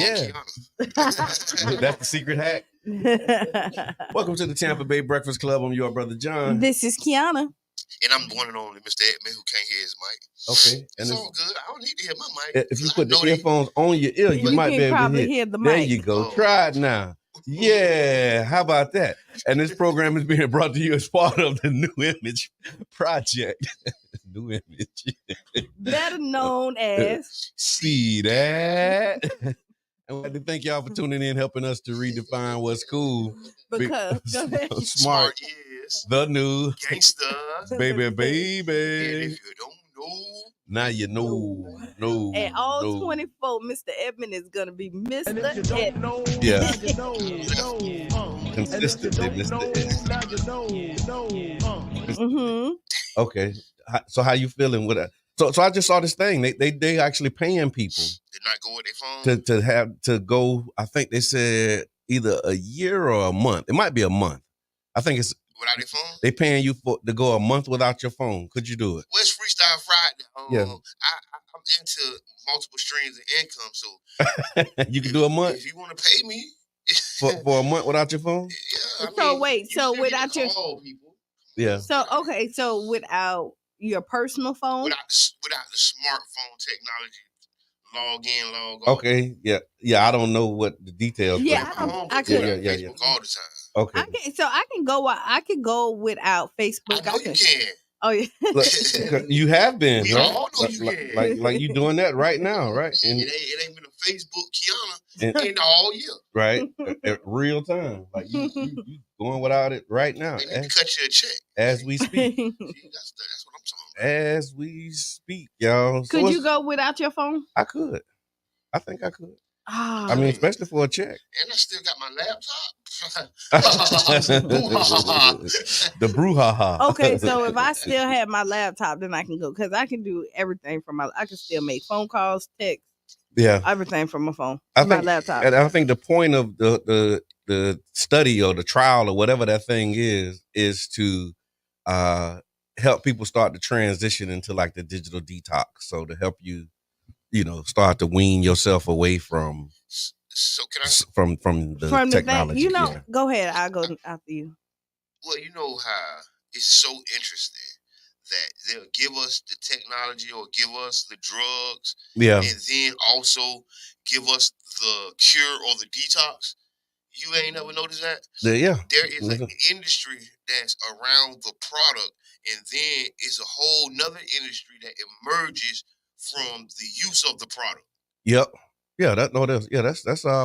Yeah. That's the secret hack. Welcome to the Tampa Bay Breakfast Club. I'm your brother John. This is Kiana. And I'm the one and only Mr. Edmund who can't hear his mic. Okay. It's all good. I don't need to hear my mic. If you put the earphones on your ear, you might be able to hear the mic. There you go. Try it now. Yeah. How about that? And this program is being brought to you as part of the New Image Project. New Image. Better known as See that? And we'd like to thank y'all for tuning in, helping us to redefine what's cool. Because smart is the new gangsta. baby. And if you don't know, now you know. No. And all 24, Mr. Edmund is gonna be Mr. Edmund. Yeah. Consistently, Mr. Mm-hmm. Okay. So how you feeling with that? So I just saw this thing. They actually paying people did not go with their phone to have to go. I think they said either a year or a month. It might be a month. I think it's without their phone. They paying you to go a month without your phone. Could you do it? Well, it's Freestyle Friday. Yeah. I'm into multiple streams of income, so you can do a month if you want to pay me for a month without your phone. Yeah. So without your people. Yeah. So without your personal phone, without the smartphone technology, log in, log off. Okay. Yeah. I don't know what the details. Yeah, I could. Facebook all the time. Okay. I can go without Facebook. I know you can. Oh yeah. You have been, we right? all know you can. Like you doing that right now, right? And it ain't been a Facebook Kiana in all year. Right. At real time. Like you going without it right now. They need to cut you a check. As we speak. See, that's what I'm talking about. As we speak, y'all. Could you go without your phone? I could. I think I could. Oh. I mean, especially for a check. And I still got my laptop. The brouhaha. Okay, so if I still have my laptop, then I can go because I can do everything from I can still make phone calls, text, everything from my phone, my laptop. And I think the point of the study or the trial or whatever that thing is to help people start to transition into like the digital detox. So to help you, start to wean yourself away from. So can I from the technology? Go ahead. I'll go after you. Well, you know how it's so interesting that they'll give us the technology or give us the drugs, and then also give us the cure or the detox. You ain't never noticed that? Yeah. There is an industry that's around the product, and then it's a whole nother industry that emerges from the use of the product. Yep. Yeah, that's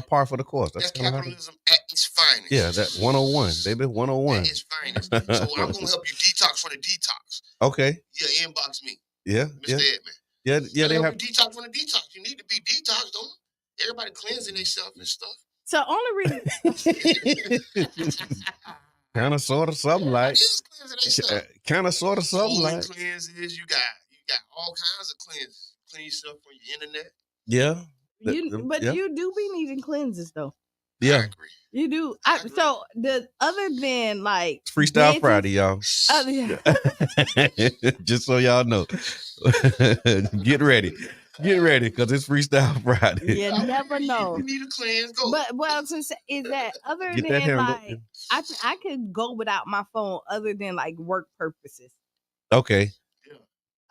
par for the course. That's capitalism at its finest. Yeah, that 101, baby, 101. At its finest. So I'm gonna help you detox from the detox. Okay. Yeah, inbox me. Yeah, Mr. Edmund. Yeah. They help you detox from the detox. You need to be detoxed, don't you? Everybody cleansing themselves and stuff. So only reason. Kind of, sort of, something like. Kind of, sort of, something like. Cleanses. You got all kinds of cleanses. Clean yourself from your internet. Yeah. You do be needing cleanses though. Yeah, I agree. You do. So the other than like it's Freestyle Friday, y'all. Just so y'all know, get ready, because it's Freestyle Friday. You never know. You need a cleanse. Go. But what I was gonna say is that other than like, I could go without my phone other than like work purposes. Okay. Yeah.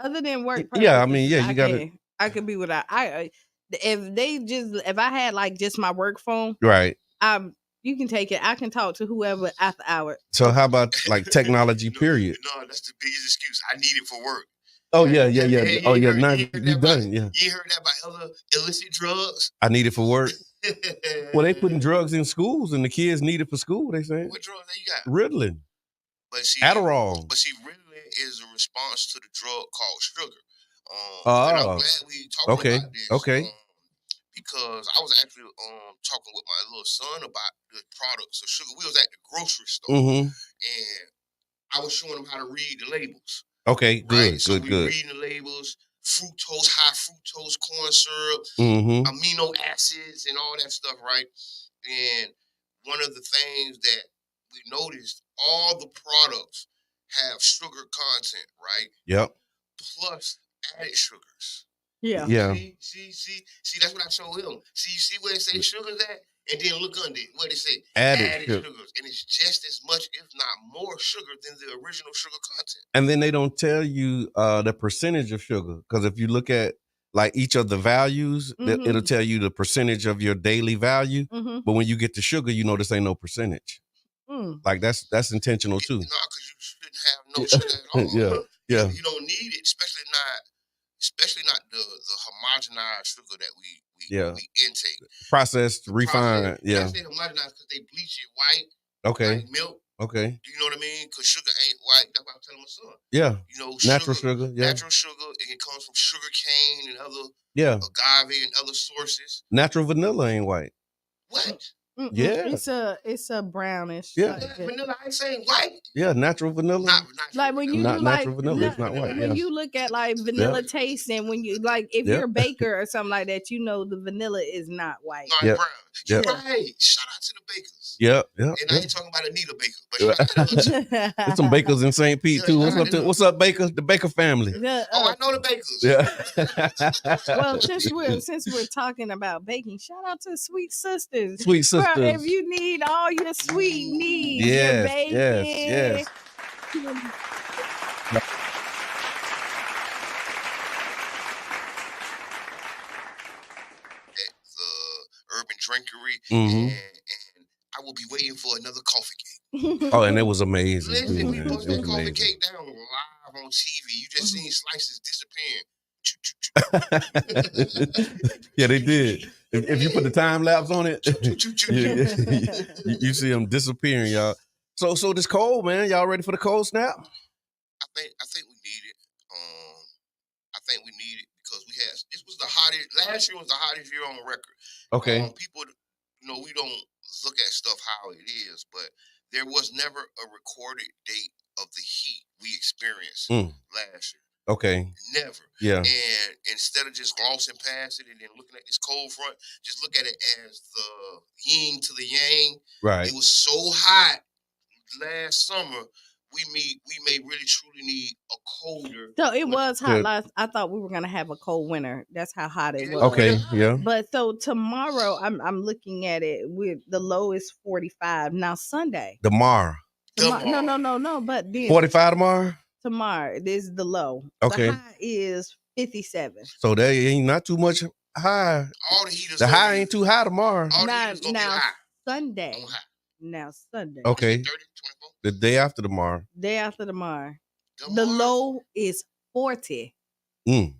Other than work purposes. Yeah, I mean, you gotta. I could be without. If I had like just my work phone, right? You can take it. I can talk to whoever after hours. So how about like technology? Period. No, that's the biggest excuse. I need it for work. Oh yeah. Oh yeah. Now you done. Yeah. You heard that by other illicit drugs? I need it for work. Well, they putting drugs in schools, and the kids need it for school. They saying. What drugs you got? Ritalin. But see, Adderall. But see, Ritalin is a response to the drug called sugar. And I'm glad we talking about this. Okay. Because I was actually talking with my little son about the products of sugar. We was at the grocery store, and I was showing him how to read the labels. Okay, good, right? So good. Reading the labels, fructose, high fructose corn syrup, amino acids, and all that stuff, right? And one of the things that we noticed, all the products have sugar content, right? Yep. Plus added sugars. Yeah. Yeah. See, that's what I told him. See, you see where it says sugar's at? And then look under it. What it say? Added sugars. And it's just as much, if not more, sugar than the original sugar content. And then they don't tell you the percentage of sugar. Because if you look at like each of the values, it'll tell you the percentage of your daily value. But when you get to sugar, you know this ain't no percentage. Like that's intentional too. No, because you shouldn't have no sugar at all. Yeah. You don't need it, especially not the homogenized sugar that we intake. Processed, refined. Yeah. I say homogenized because they bleach it white. Okay. Like milk. Okay. Do you know what I mean? Because sugar ain't white. That's what I'm telling my son. Yeah. You know, natural sugar. Yeah. Natural sugar. And it comes from sugar cane and other agave and other sources. Natural vanilla ain't white. What? Yeah. It's a brownish. Yeah. Vanilla, I ain't saying white. Yeah, natural vanilla. Not like when you not like natural vanilla, it's not white. When you look at like vanilla taste, and when you like if you're a baker or something like that, you know the vanilla is not white. Not brown. You're right. Shout out to the bakers. Yeah. And I ain't talking about Anita Baker, but shout out to them. There's some bakers in St. Pete too. What's up, Baker? The Baker family. I know the bakers. Yeah. Well, since we're talking about baking, shout out to Sweet Sisters. Sweet Sisters. Bro, if you need all your sweet needs, your baking. Yes. Urban Drinkery, and I will be waiting for another coffee cake. Oh, and it was amazing. Listen, we bust that coffee cake down live on TV. You just seen slices disappearing. Yeah, they did. If you put the time lapse on it, you see them disappearing, y'all. So this cold, man. Y'all ready for the cold snap? I think we need it. I think we need it because this was the hottest. Last year was the hottest year on record. Okay. People, we don't look at stuff how it is, but there was never a recorded date of the heat we experienced last year. Okay. Never. Yeah. And instead of just glossing past it and then looking at this cold front, just look at it as the yin to the yang. Right. It was so hot last summer. We may really truly need a colder. So it was hot last. I thought we were gonna have a cold winter. That's how hot it was. Okay, yeah. But so tomorrow, I'm looking at it with the low is 45. Now Sunday. Tomorrow. No. But then 45 tomorrow. Tomorrow, this is the low. Okay. The high is 57. So there ain't not too much high. All the heaters. The high ain't too high tomorrow. Now Sunday. Now Sunday. Okay. 30, 24. The day after tomorrow. The low is 40. The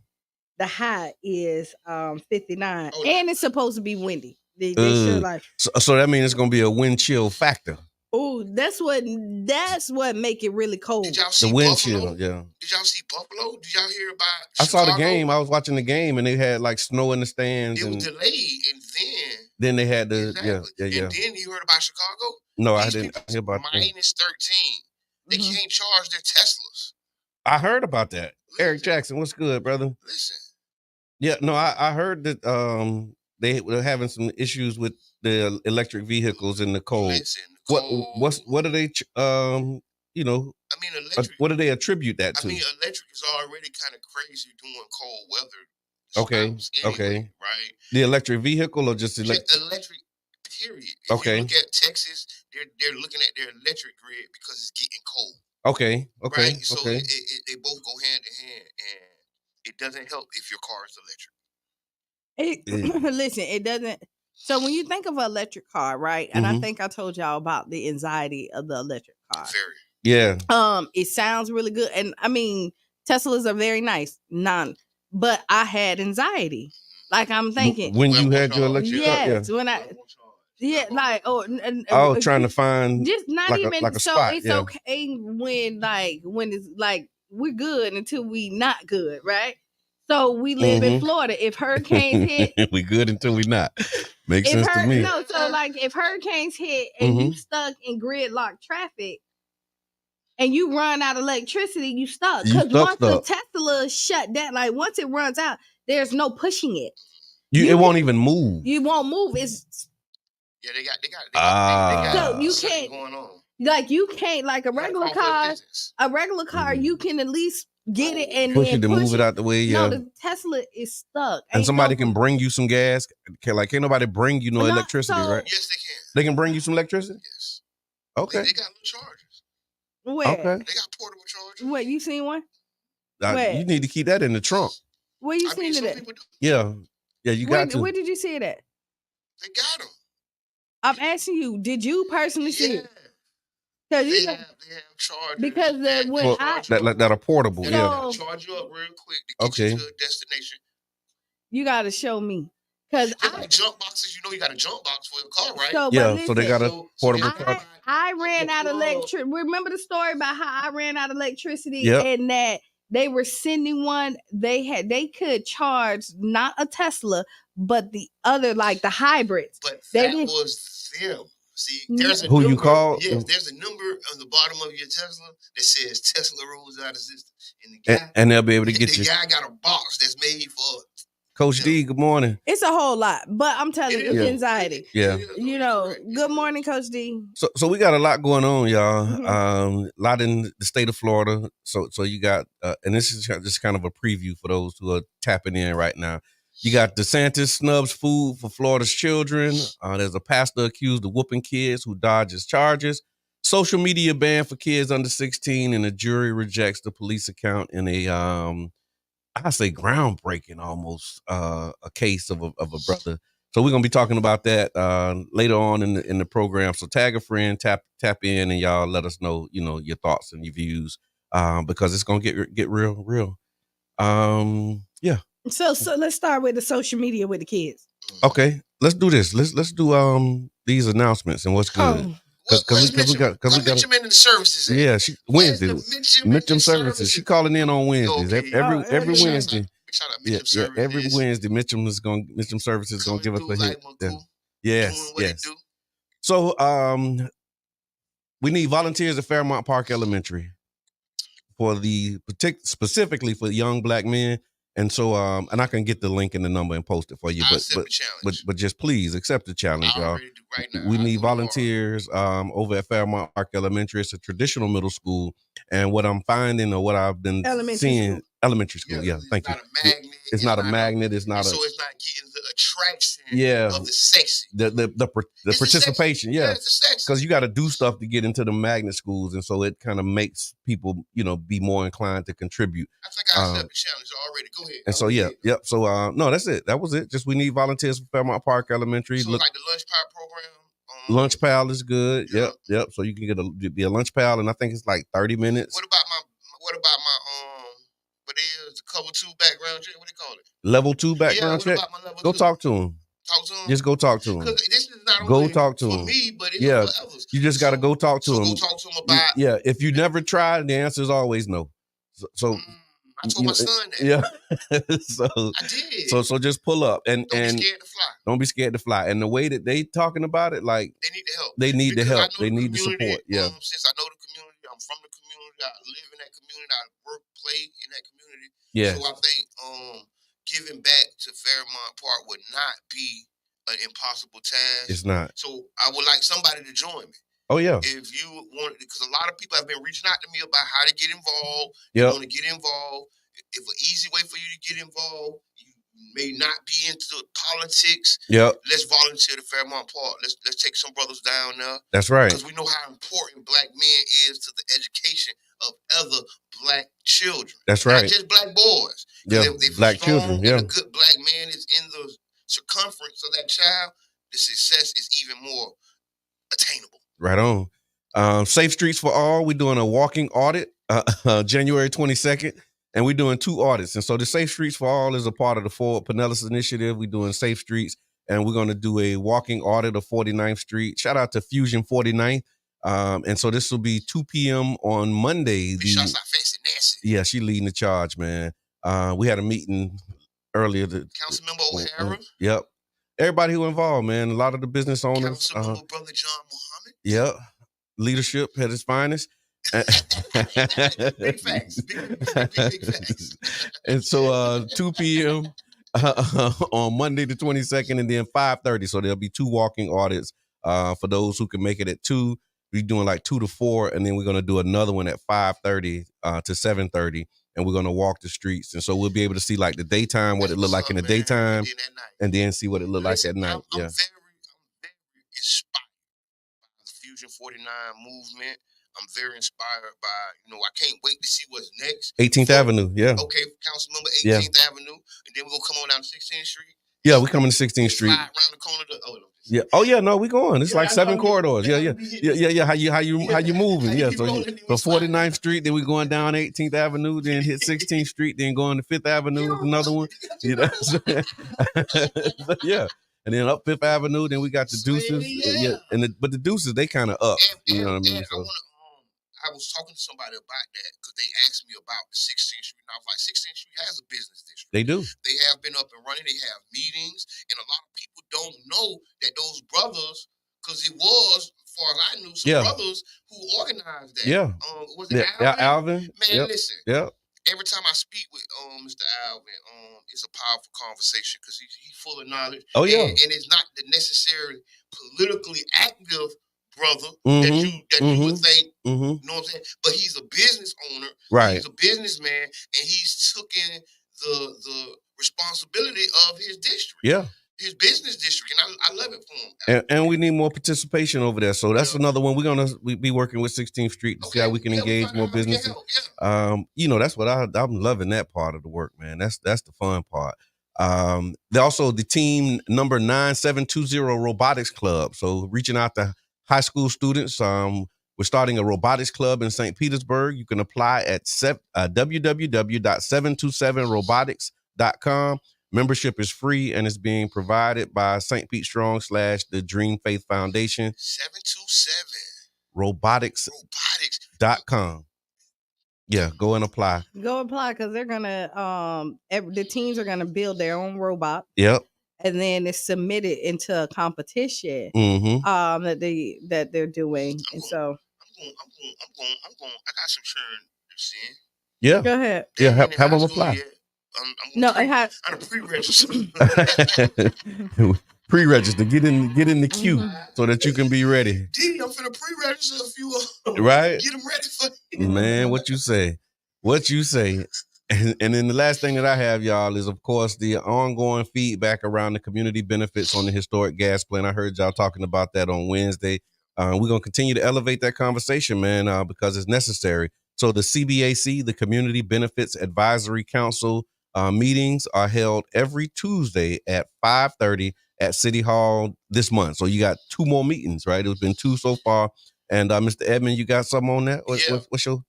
high is 59. And it's supposed to be windy. They should like so that means it's gonna be a wind chill factor. Oh, that's what make it really cold. Did y'all see the wind Buffalo? chill, yeah. Did y'all see Buffalo? Did y'all hear about Chicago? I saw the game. I was watching the game and they had like snow in the stands. It was delayed and then they had the exactly. yeah. And then you heard about Chicago? No, I didn't hear about that. Minus 13. They can't charge their Teslas. I heard about that. Listen, Eric Jackson, what's good, brother? Listen. Yeah, no, I heard that they were having some issues with the electric vehicles in the cold. Listen, what are they electric, what do they attribute that to? I mean, electric is already kind of crazy doing cold weather. Okay. Anyway, right? The electric vehicle or just electric? Period. If okay. you look at Texas, they're looking at their electric grid because it's getting cold. Okay. Right? So they both go hand in hand, and it doesn't help if your car is electric. Listen, it doesn't. So when you think of an electric car, right? And I think I told y'all about the anxiety of the electric car. Very. Yeah. It sounds really good, and I mean Teslas are very nice. But I had anxiety. Like I'm thinking when you had your electric car. Yes, when I. Yeah, like trying to find just not like even a so spot, it's okay when it's like we're good until we not good, right? So we live in Florida. If hurricanes hit, we good until we not. Makes sense to me. No, so like if hurricanes hit and you stuck in gridlock traffic and you run out of electricity, you stuck. Because once the Tesla shut down, like once it runs out, there's no pushing it. It won't even move. You won't move. It's they got so you can't going on. Like you can't like a regular car. A regular car, you can at least get it and push then it and move it out the way. Yeah. No, the Tesla is stuck. And somebody can bring you some gas. Can't nobody bring you no electricity, right? Yes, they can. They can bring you some electricity? Yes. Okay. They got little chargers. Where? Okay. They got portable chargers. Wait, you seen one? You need to keep that in the trunk. Where you seen it at? Yeah. Yeah, you got to. Where did you see it at? They got them. I'm asking you, did you personally see it? They have chargers. Because that are portable. Yeah. Charge you up real quick to get you to a destination. You got to show me. Because like jump boxes, you got a jump box for your car, right? So they got a portable charger. I ran out of electricity. Remember the story about how I ran out of electricity and that they were sending one. They could charge not a Tesla, but the other, like the hybrids. But that was them. See, there's a who number, you call? Yes, there's a number on the bottom of your Tesla that says Tesla rules out of existence, and the guy and they'll be able to get you. The guy got a box that's made for Coach D. Good morning. It's a whole lot, but I'm telling you, it's anxiety. Yeah, Good morning, Coach D. So we got a lot going on, y'all. A lot in the state of Florida. So you got, and this is just kind of a preview for those who are tapping in right now. You got DeSantis Snubs Food for Florida's children. There's a pastor accused of whooping kids who dodges charges. Social media ban for kids under 16, and a jury rejects the police account in a, I say groundbreaking almost, a case of a brother. So we're gonna be talking about that later on in the program. So tag a friend, tap in, and y'all let us know, your thoughts and your views, because it's gonna get real. Yeah. So let's start with the social media with the kids. Okay, let's do this. Let's do these announcements and what's good. Because we got Mitchum services. Yeah, Wednesday. Mitchum services. She calling in on Wednesdays. Okay. Every Wednesday. Shout out Mitchum services. Every Wednesday, Mitchum services is gonna give us a hit. Yes. So we need volunteers at Fairmont Park Elementary for specifically for young black men. And so, and I can get the link and the number and post it for you. But just please accept the challenge, y'all. Right now. We need volunteers over at Fairmont Park Elementary. It's a traditional middle school, and what I'm finding or what I've been seeing, elementary school. Yeah, thank you. It's not a magnet. It's not so it's not getting the attraction of the sexy. The participation. Because you got to do stuff to get into the magnet schools, and so it kind of makes people, be more inclined to contribute. I think I accept the challenge already. Go ahead. And so yep. So no, that's it. That was it. Just we need volunteers for Fairmont Park Elementary. So like the lunch pal program. Lunch pal is good. Yep. So you can be a lunch pal, and I think it's like 30 minutes. What about my what is the cover 2 background check? What do you call it? Level 2 background check. Go talk to him. Just go talk to him. Because this is not go only talk to for him. me, but it's for others. You just got to go talk to him. Go talk to him about. Yeah. If you never tried, the answer is always no. So I told my son that. Yeah. I did. So just pull up and don't be scared to fly. Don't be scared to fly. And the way that they talking about it, like they need the help. They need the help. They need the support. Yeah. Since I know the community, I'm from the community. I live in that community. I work, play in that community. Yeah. So I think giving back to Fairmont Park would not be an impossible task. It's not. So I would like somebody to join me. Oh yeah. If you want, because a lot of people have been reaching out to me about how to get involved. Yeah. You want to get involved. If an easy way for you to get involved, you may not be into politics. Yeah. Let's volunteer to Fairmont Park. Let's take some brothers down there. That's right. Because we know how important black men is to the education of other black children. That's right. Not just black boys. Yeah. Black children. Yeah. A good black man is in the circumference of that child. The success is even more attainable. Right on. Safe Streets for All. We're doing a walking audit January 22nd. And we're doing 2 audits. And so the Safe Streets for All is a part of the Forward Pinellas Initiative. We're doing Safe Streets, and we're going to do a walking audit of 49th Street. Shout out to Fusion 49th. And so this will be 2 p.m. on Monday. Shouts out Fancy Nancy. Yeah, she leading the charge, man. We had a meeting earlier. Councilmember O'Hara. Yep. Everybody who involved, man. A lot of the business owners. Councilmember Brother John Muhammad. Yep. Leadership at its finest. Big facts. Big facts. And so 2 p.m. On Monday the 22nd, and then 5:30. So there'll be 2 walking audits for those who can make it at 2. We're doing like 2 to 4, and then we're going to do another one at 5:30 to 7:30. and we're going to walk the streets. And so we'll be able to see like the daytime, what it looked like in the daytime, and then see what it looked like at night. I'm very inspired by the Fusion 49 movement. I'm very inspired by, I can't wait to see what's next. 18th Avenue, yeah. Okay, council member, 18th Avenue, and then we're going to come on down to 16th Street. Yeah, we coming to 16th Street. Slide around the corner yeah. Oh yeah, no, we going. It's like 7 corridors. Yeah. How you moving? Yeah. So 49th Street, then we going down 18th Avenue, then hit 16th Street, then going to 5th Avenue, another one. You know. Yeah. And then up 5th Avenue, then we got the Deuces. Yeah. But the Deuces, they kind of up. You know what I mean? So. I was talking to somebody about that because they asked me about the 16th Street. And I was like, 16th Street has a business district. They do. They have been up and running. They have meetings. And a lot of people don't know that those brothers, because it was, as far as I knew, some brothers who organized that. Yeah. Was it Alvin? Alvin. Man, listen. Yeah. Every time I speak with Mr. Alvin, it's a powerful conversation because he's full of knowledge. Oh, yeah. And it's not the necessarily politically active brother that you would think, you know what I'm saying? But he's a business owner, right? He's a businessman, and he's taken the responsibility of his district, his business district, and I love it for him. And we need more participation over there. So that's another one. We're gonna be working with 16th Street to see how we can engage more businesses. That's what I'm loving that part of the work, man. That's the fun part. Also the team number 9720 Robotics Club. So reaching out to high school students. We're starting a robotics club in St. Petersburg. You can apply at www.727robotics.com. Membership is free and is being provided by St. Pete Strong / the Dream Faith Foundation. 727 robotics.com. Yeah, go and apply. Go apply because they're gonna the teams are gonna build their own robot. Yep. And then it's submitted into a competition that they're doing. And so I'm going. I got some churn to send. Yeah. Go ahead. Yeah, have them apply. I'm pre-register. Pre-register. Get in the queue so that you can be ready. I'm finna pre-register a few right? Get them ready for you. Man, what you say? And then the last thing that I have, y'all, is, of course, the ongoing feedback around the community benefits on the historic gas plant. I heard y'all talking about that on Wednesday. We're going to continue to elevate that conversation, man, because it's necessary. So the CBAC, the Community Benefits Advisory Council meetings are held every Tuesday at 5:30 at City Hall this month. So you got 2 more meetings, right? It's been 2 so far. And Mr. Edmond, you got something on that? What's your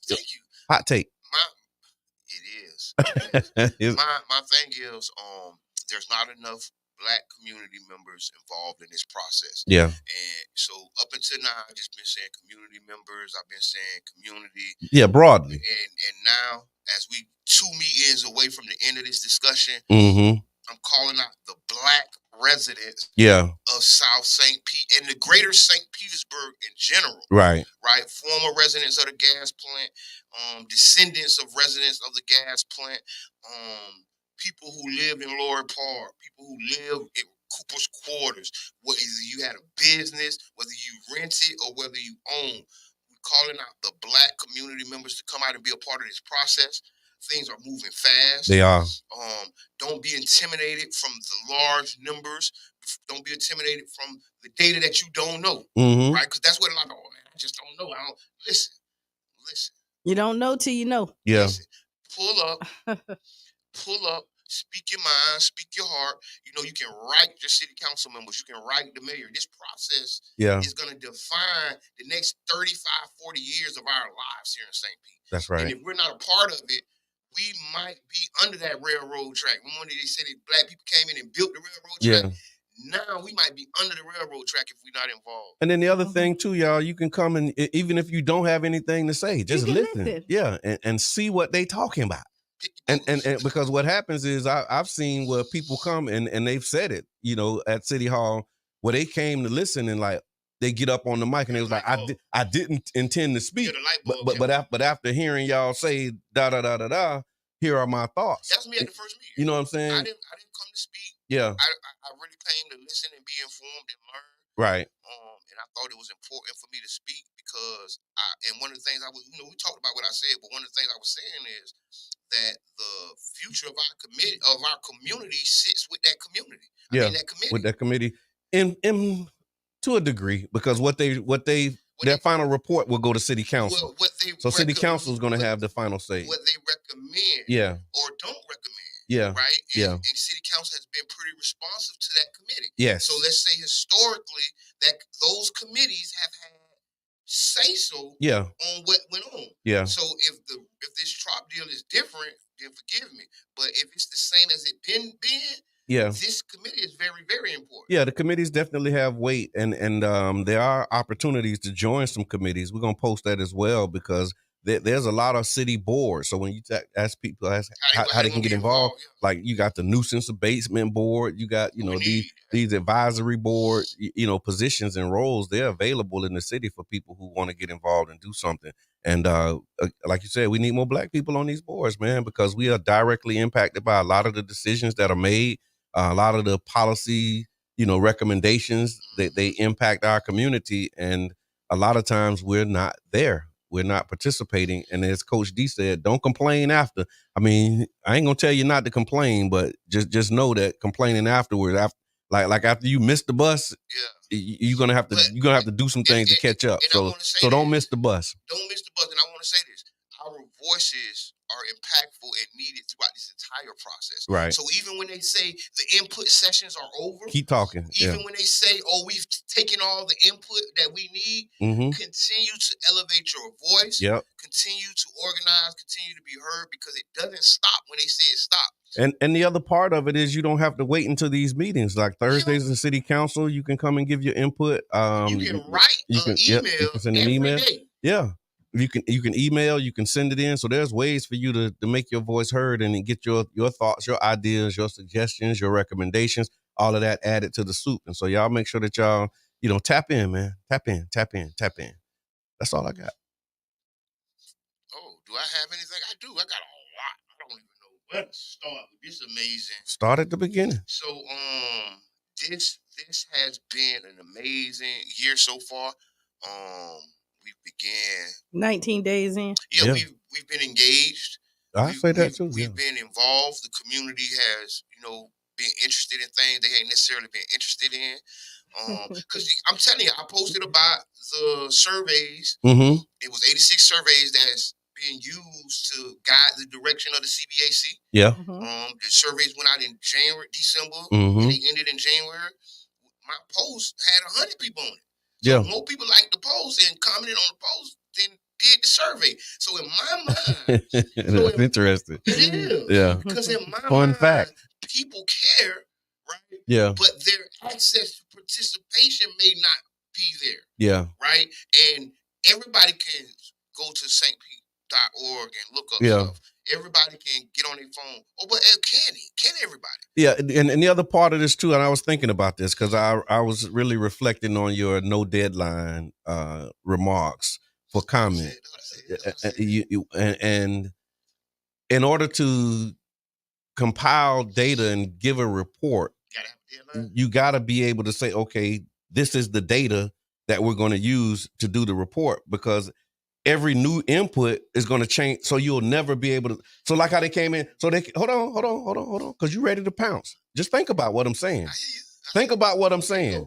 hot take? My thing is, there's not enough Black community members involved in this process. Yeah. And so up until now, I've just been saying community members. I've been saying community. Yeah, broadly. And now, as we 2 meetings away from the end of this discussion, I'm calling out the Black residents of South St. Pete and the greater St. Petersburg in general. Right. Former residents of the gas plant, descendants of residents of the gas plant, people who live in Lower Park, people who live in Cooper's Quarters, whether you had a business, whether you rented or whether you own. We're calling out the Black community members to come out and be a part of this process. Things are moving fast. They are. Don't be intimidated from the large numbers. Don't be intimidated from the data that you don't know, right? Because that's what a lot of, I just don't know. I don't listen. You don't know till you know. Yeah. Listen, pull up, speak your mind, speak your heart. You can write your city council members. You can write the mayor. This process is going to define the next 35, 40 years of our lives here in St. Pete. That's right. And if we're not a part of it, we might be under that railroad track. Remember they said that Black people came in and built the railroad track? Now we might be under the railroad track if we're not involved. And then the other thing too, y'all, you can come and even if you don't have anything to say, just listen. Yeah, and see what they talking about. And because what happens is I've seen where people come and they've said it, at City Hall, where they came to listen and like they get up on the mic and they was like, I didn't intend to speak, but after hearing y'all say da da da da da, here are my thoughts. That's me at the first meeting. You know what I'm saying? I didn't come to speak. Yeah. I really came to listen and be informed and learn. Right. And I thought it was important for me to speak because and one of the things we talked about what I said, but one of the things I was saying is that the future of our community sits with that community. That committee. With that committee, in to a degree, because their final report will go to city council. So city council is going to have the final say. What they recommend, or don't recommend, right? And city council has been pretty responsive to that committee. Yes. So let's say historically that those committees have had say-so on what went on. So if this Trop deal is different, then forgive me. But if it's the same as it been, this committee is very, very important. Yeah, the committees definitely have weight, and there are opportunities to join some committees. We're gonna post that as well, because there's a lot of city boards. So when you ask people how they can get involved, like you got the nuisance abatement board, you got these advisory board positions and roles. They're available in the city for people who want to get involved and do something. And like you said, we need more Black people on these boards, man, because we are directly impacted by a lot of the decisions that are made. A lot of the policy, recommendations that they impact our community, and a lot of times we're not there. We're not participating. And as Coach D said, don't complain after. I mean, I ain't gonna tell you not to complain, but just know that complaining afterwards, like after you miss the bus, you're gonna have to do some things to catch up. So don't miss the bus. Don't miss the bus. And I want to say this: our voices are impactful and needed throughout this entire process. Right. So even when they say the input sessions are over, keep talking. Even when they say, we've taken all the input that we need, continue to elevate your voice. Continue to organize, continue to be heard, because it doesn't stop when they say it stops. And the other part of it is you don't have to wait until these meetings. Like Thursdays in city council, you can come and give your input. You can write an email. You can send an email. Day. Yeah. You can email, you can send it in. So there's ways for you to make your voice heard and get your thoughts, your ideas, your suggestions, your recommendations, all of that added to the soup. And so y'all make sure that y'all, tap in, man. Tap in. That's all I got. Oh, do I have anything? I do. I got a lot. I don't even know where to start. This is amazing. Start at the beginning. So this has been an amazing year so far. We began 19 days in. Yeah. We've been engaged. I say that too. We've been involved. The community has, been interested in things they ain't necessarily been interested in. Because I'm telling you, I posted about the surveys. It was 86 surveys that's being used to guide the direction of the CBAC. The surveys went out in December, and they ended in January. My post had 100 people on it. So more people liked the post and commented on the post than did the survey. So in my mind, that's interesting. It is. Yeah. Because in my Fun mind, fact. people care, right? Yeah. But their access to participation may not be there. Yeah. Right? And everybody can go to stpete.org and look up stuff. Everybody can get on their phone. Oh, but can everybody? Yeah, and the other part of this too, and I was thinking about this because I was really reflecting on your no deadline remarks for comment. And in order to compile data and give a report, you got to be able to say, okay, this is the data that we're going to use to do the report, because every new input is going to change. So you'll never be able to. So like how they came in. So they hold on. Because you're ready to pounce. Just think about what I'm saying. Think about what I'm saying.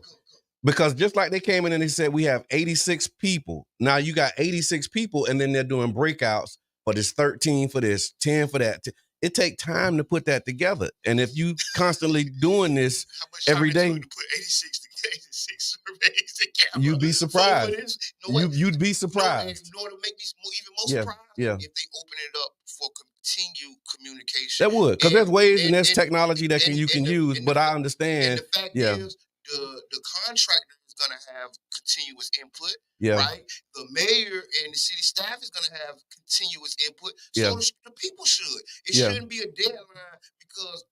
Because just like they came in and they said, we have 86 people. Now you got 86 people, and then they're doing breakouts for this 13 for this, 10 for that. It takes time to put that together. And if you constantly doing this every day, to put 86 surveys together, you'd be surprised. You'd be surprised. In order to make me even more surprised, if they open it up for continued communication. That would, because there's ways and there's technology that you can use. But I understand. And the fact is, the contractor is going to have continuous input, right? The mayor and the city staff is going to have continuous input. So the people should. It shouldn't be a deadline, because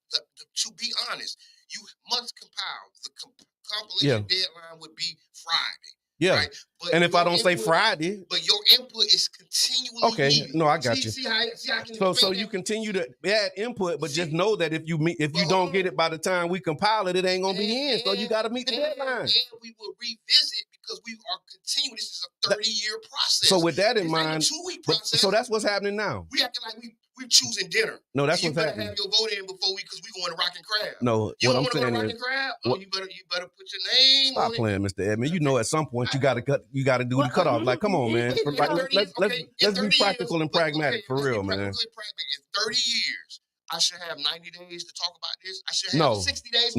to be honest, you must compile. The compilation deadline would be Friday. Yeah. Right? But and if I don't say Friday. But your input is continually needed. No, I got you. See how I can so you continue to add input, but just know that if you don't get it by the time we compile it, it ain't gonna be in. So you gotta meet the deadline. And we will revisit, because we are continuing. This is a 30-year process. So with that in mind, a 2-week process. So that's what's happening now. We acting like we choosing dinner. No, that's what's happening. You better have your vote in before because we going to Rock and Crab. No, you what I'm saying is, Rock and Crab? Oh, you better put your name stop on playing, it. Mr. Edmond. You know, at some point you got to do the cutoff. Like, come on, man. Let's be practical and pragmatic for real, man. In 30 years, I should have 90 days to talk about this. I should have 60 days.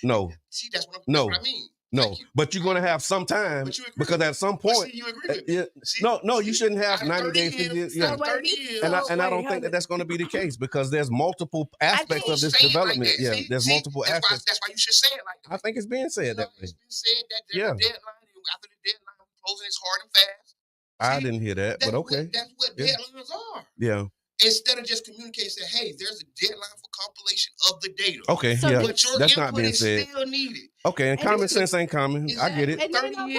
No. See, that's what I mean. No, but you're gonna have some time because at some point, you agree with me. You shouldn't have 90 days. 30 years. And I don't think that's going to be the case because there's multiple aspects of this development. Like there's multiple aspects. That's why you should say it like that. I think it's being said that way. It's been said that the deadline, after the deadline, closing is hard and fast. I didn't hear that, but okay. That's what deadlines are. Yeah. Instead of just communicating, say, hey, there's a deadline for compilation of the data. Okay, but your that's not being said. Still needed. Okay, and common sense ain't common. I get it.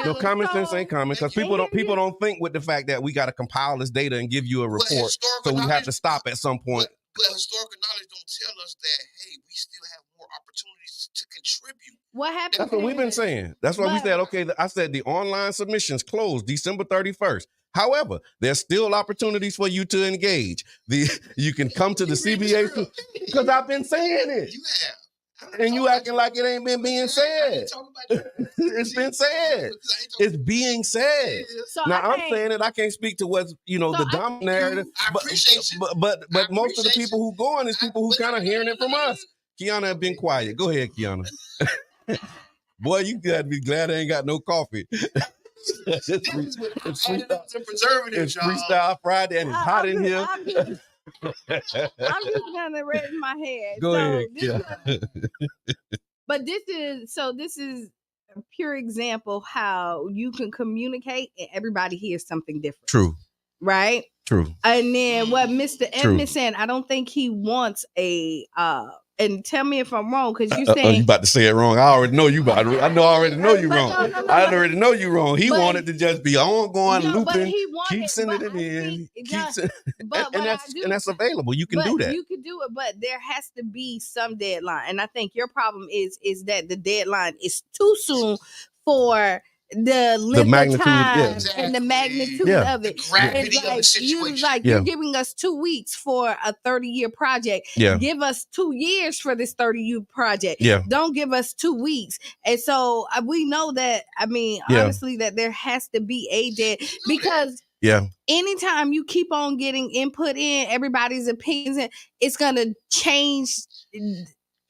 No, common sense ain't common because people don't think with the fact that we got to compile this data and give you a report, so we have to stop at some point. But historical knowledge don't tell us that, hey, we still have more opportunities to contribute. What happened? That's what we've been saying. That's why we said, okay, I said the online submissions closed December 31st. However, there's still opportunities for you to engage. You can come to the CBA because I've been saying it. You have. And you acting like it ain't been being said. It's been said. It's being said. So now I'm saying it. I can't speak to what's the dominant narrative. I appreciate you. But most of the people who going is people who kind of hearing it from us. Kiana have been quiet. Go ahead, Kiana. Boy, you gotta be glad I ain't got no coffee. It's Freestyle Friday and it's hot in here. I'm just gonna raise my head. Go ahead. But this is a pure example of how you can communicate and everybody hears something different. True. Right? True. And then what Mr. Edmond said, I don't think he wants a and tell me if I'm wrong, because you saying you about to say it wrong. I already know you about to. I already know you wrong. I already know you wrong. He wanted to just be ongoing, looping, keep sending it in, and that's available. You can do that. You can do it, but there has to be some deadline. And I think your problem is that the deadline is too soon for the magnitude and the magnitude of it. You're giving us 2 weeks for a 30-year project. Give us 2 years for this 30-year project. Don't give us 2 weeks. And so we know that, honestly, that there has to be a deadline because anytime you keep on getting input in everybody's opinions, it's going to change.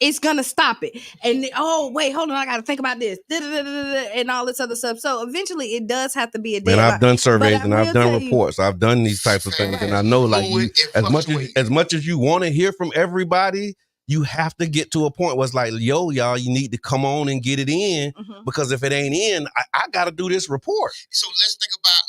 It's going to stop it. And, wait, hold on, I got to think about this. And all this other stuff. So eventually it does have to be a deadline. And I've done surveys and I've done reports. I've done these types of things. And I know as much as you want to hear from everybody, you have to get to a point where it's like, y'all, you need to come on and get it in. Because if it ain't in, I got to do this report. So let's think about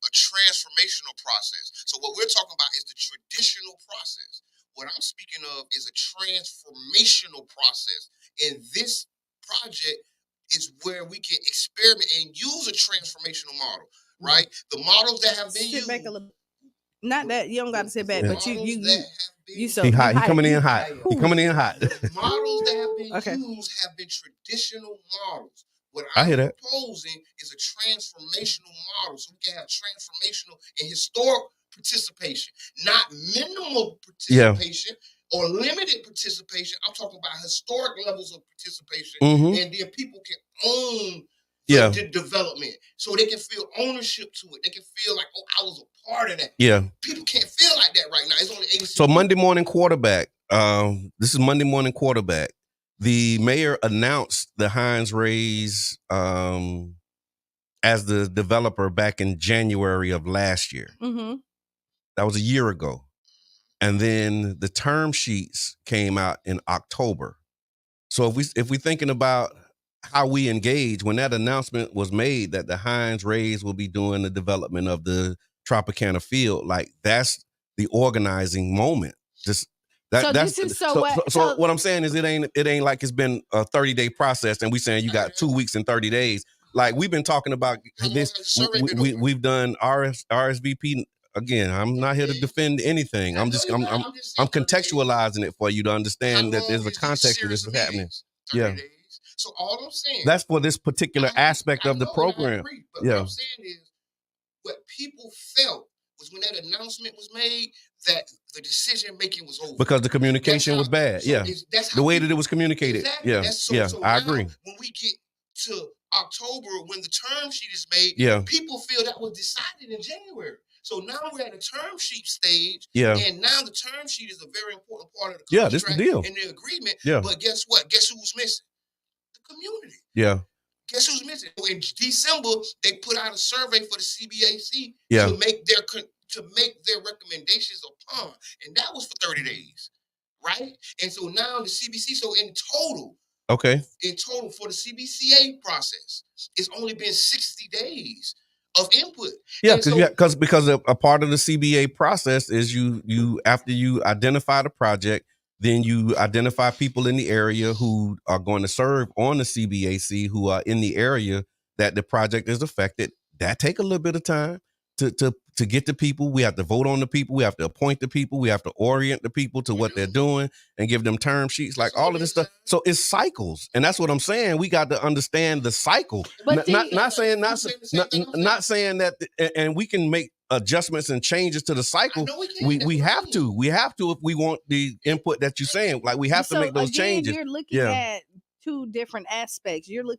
a transformational process. So what we're talking about is the traditional process. What I'm speaking of is a transformational process. And this project is where we can experiment and use a transformational model, right? The models that have been used. Not that you don't got to sit back, but you so he coming in hot. He coming in hot. The models that have been used have been traditional models. What I'm proposing is a transformational model, so we can have transformational and historic participation, not minimal participation or limited participation. I'm talking about historic levels of participation, and then people can own the development, so they can feel ownership to it. They can feel like, I was a part of that. People can't feel like that right now. It's only 80. So Monday morning quarterback. This is Monday morning quarterback. The mayor announced the Heinz raise as the developer back in January of last year. That was a year ago. And then the term sheets came out in October. So if we thinking about how we engage, when that announcement was made that the Heinz raise will be doing the development of the Tropicana field, like that's the organizing moment. So what I'm saying is it ain't like it's been a 30-day process and we saying you got 2 weeks and 30 days. Like we've been talking about this. We've done RSVP. Again, I'm not here to defend anything. I'm contextualizing it for you to understand that there's a context to this is happening. Days. So all I'm saying, that's for this particular aspect of the program. What I'm saying is, what people felt was when that announcement was made, that the decision making was over because the communication was bad. So that's how the way that it was communicated. Exactly. Yeah, So I now, agree. when we get to October, when the term sheet is made, people feel that was decided in January. So now we're at a term sheet stage, and now the term sheet is a very important part of the contract this the deal. and the agreement. Yeah. But guess what? Guess who's missing? The community. Yeah. Guess who's missing? In December, they put out a survey for the CBAC to make their recommendations upon, and that was for 30 days, right? And so now the CBC, so in total for the CBCA process, it's only been 60 days of input. Yeah, because a part of the CBA process is you after you identify the project, then you identify people in the area who are going to serve on the CBAC, who are in the area that the project is affected. That take a little bit of time to get the people. We have to vote on the people. We have to appoint the people. We have to orient the people to what they're doing and give them term sheets, like all of this stuff. So it's cycles, and that's what I'm saying. We got to understand the cycle. But not saying that, and we can make adjustments and changes to the cycle. We have to if we want the input that you're saying. Like we have to make those changes. You're looking at two different aspects. You're the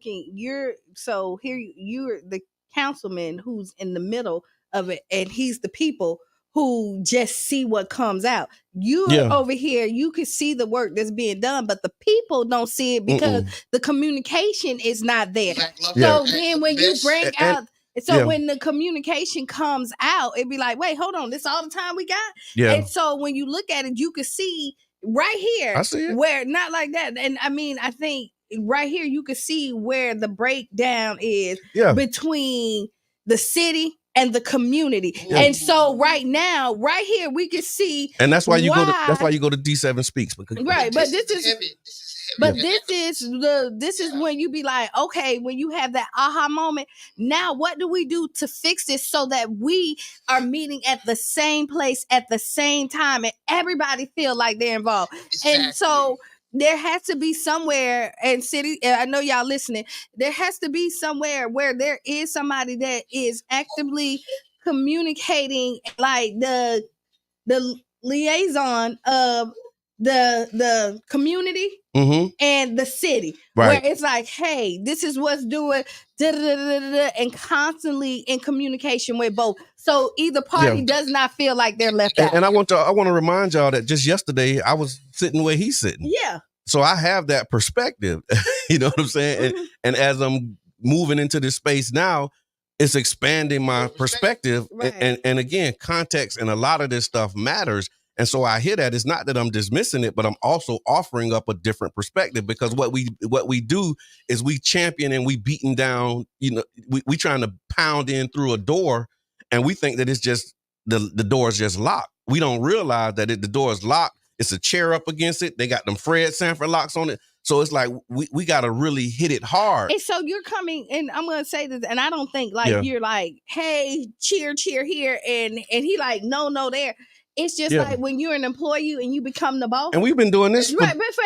councilman who's in the middle of it, and he's the people who just see what comes out. Over here, you can see the work that's being done, but the people don't see it because the communication is not there. So then when you bring out, when the communication comes out, it'd be like, wait, hold on, this all the time we got? And so when you look at it, you can see right here, I see it. where not like that. And I mean, I think right here, you can see where the breakdown is between the city and the community. And so right now, right here, we can see. And that's why you go to D7 Speaks. Because right. But this is when you be like, okay, when you have that aha moment, now what do we do to fix this so that we are meeting at the same place at the same time and everybody feel like they're involved? Exactly. And so there has to be somewhere, and city, I know y'all listening, there has to be somewhere where there is somebody that is actively communicating, like the liaison of the community and the city, where it's like, hey, this is what's doing, and constantly in communication with both, so either party does not feel like they're left out. And I want to remind y'all that just yesterday I was sitting where he's sitting. So I have that perspective. You know what I'm saying? And as I'm moving into this space now, it's expanding my perspective. And again, context and a lot of this stuff matters. And so I hear that. It's not that I'm dismissing it, but I'm also offering up a different perspective, because what we do is we champion and we beating down, we trying to pound in through a door, and we think that it's just the door is just locked. We don't realize that the door is locked. It's a chair up against it. They got them Fred Sanford locks on it. So it's like we got to really hit it hard. And so you're coming, and I'm going to say this, and I don't think you're like, hey, cheer here, and he like, no, there. It's just like when you're an employee and you become the boss. And we've been doing this for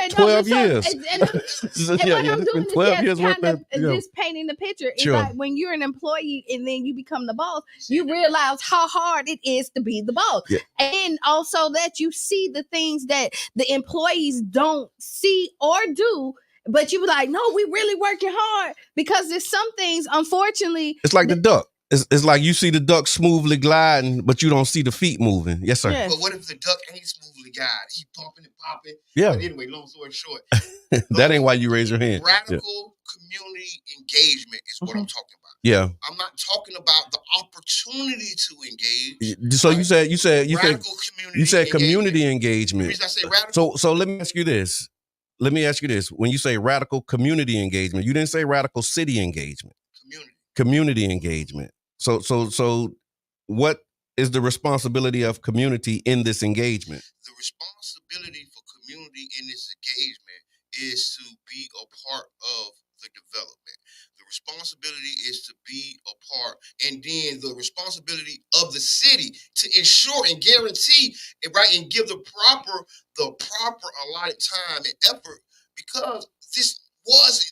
12 years. And what I'm doing is 12 years kind of just painting the picture. It's like when you're an employee and then you become the boss, you realize how hard it is to be the boss. And also that you see the things that the employees don't see or do. But you be like, no, we really working hard, because there's some things, unfortunately. It's like the duck. It's like you see the duck smoothly gliding, but you don't see the feet moving. Yes, sir. But what if the duck ain't smoothly gliding? He pumping and popping. But anyway, long story short. That ain't why you raise your hand. Radical community engagement is what I'm talking about. I'm not talking about the opportunity to engage. So you said community engagement. The reason I say radical. So let me ask you this. When you say radical community engagement, you didn't say radical city engagement. Community engagement. So what is the responsibility of community in this engagement? The responsibility for community in this engagement is to be a part of the development. The responsibility is to be a part, and then the responsibility of the city to ensure and guarantee, and give the proper allotted time and effort, because this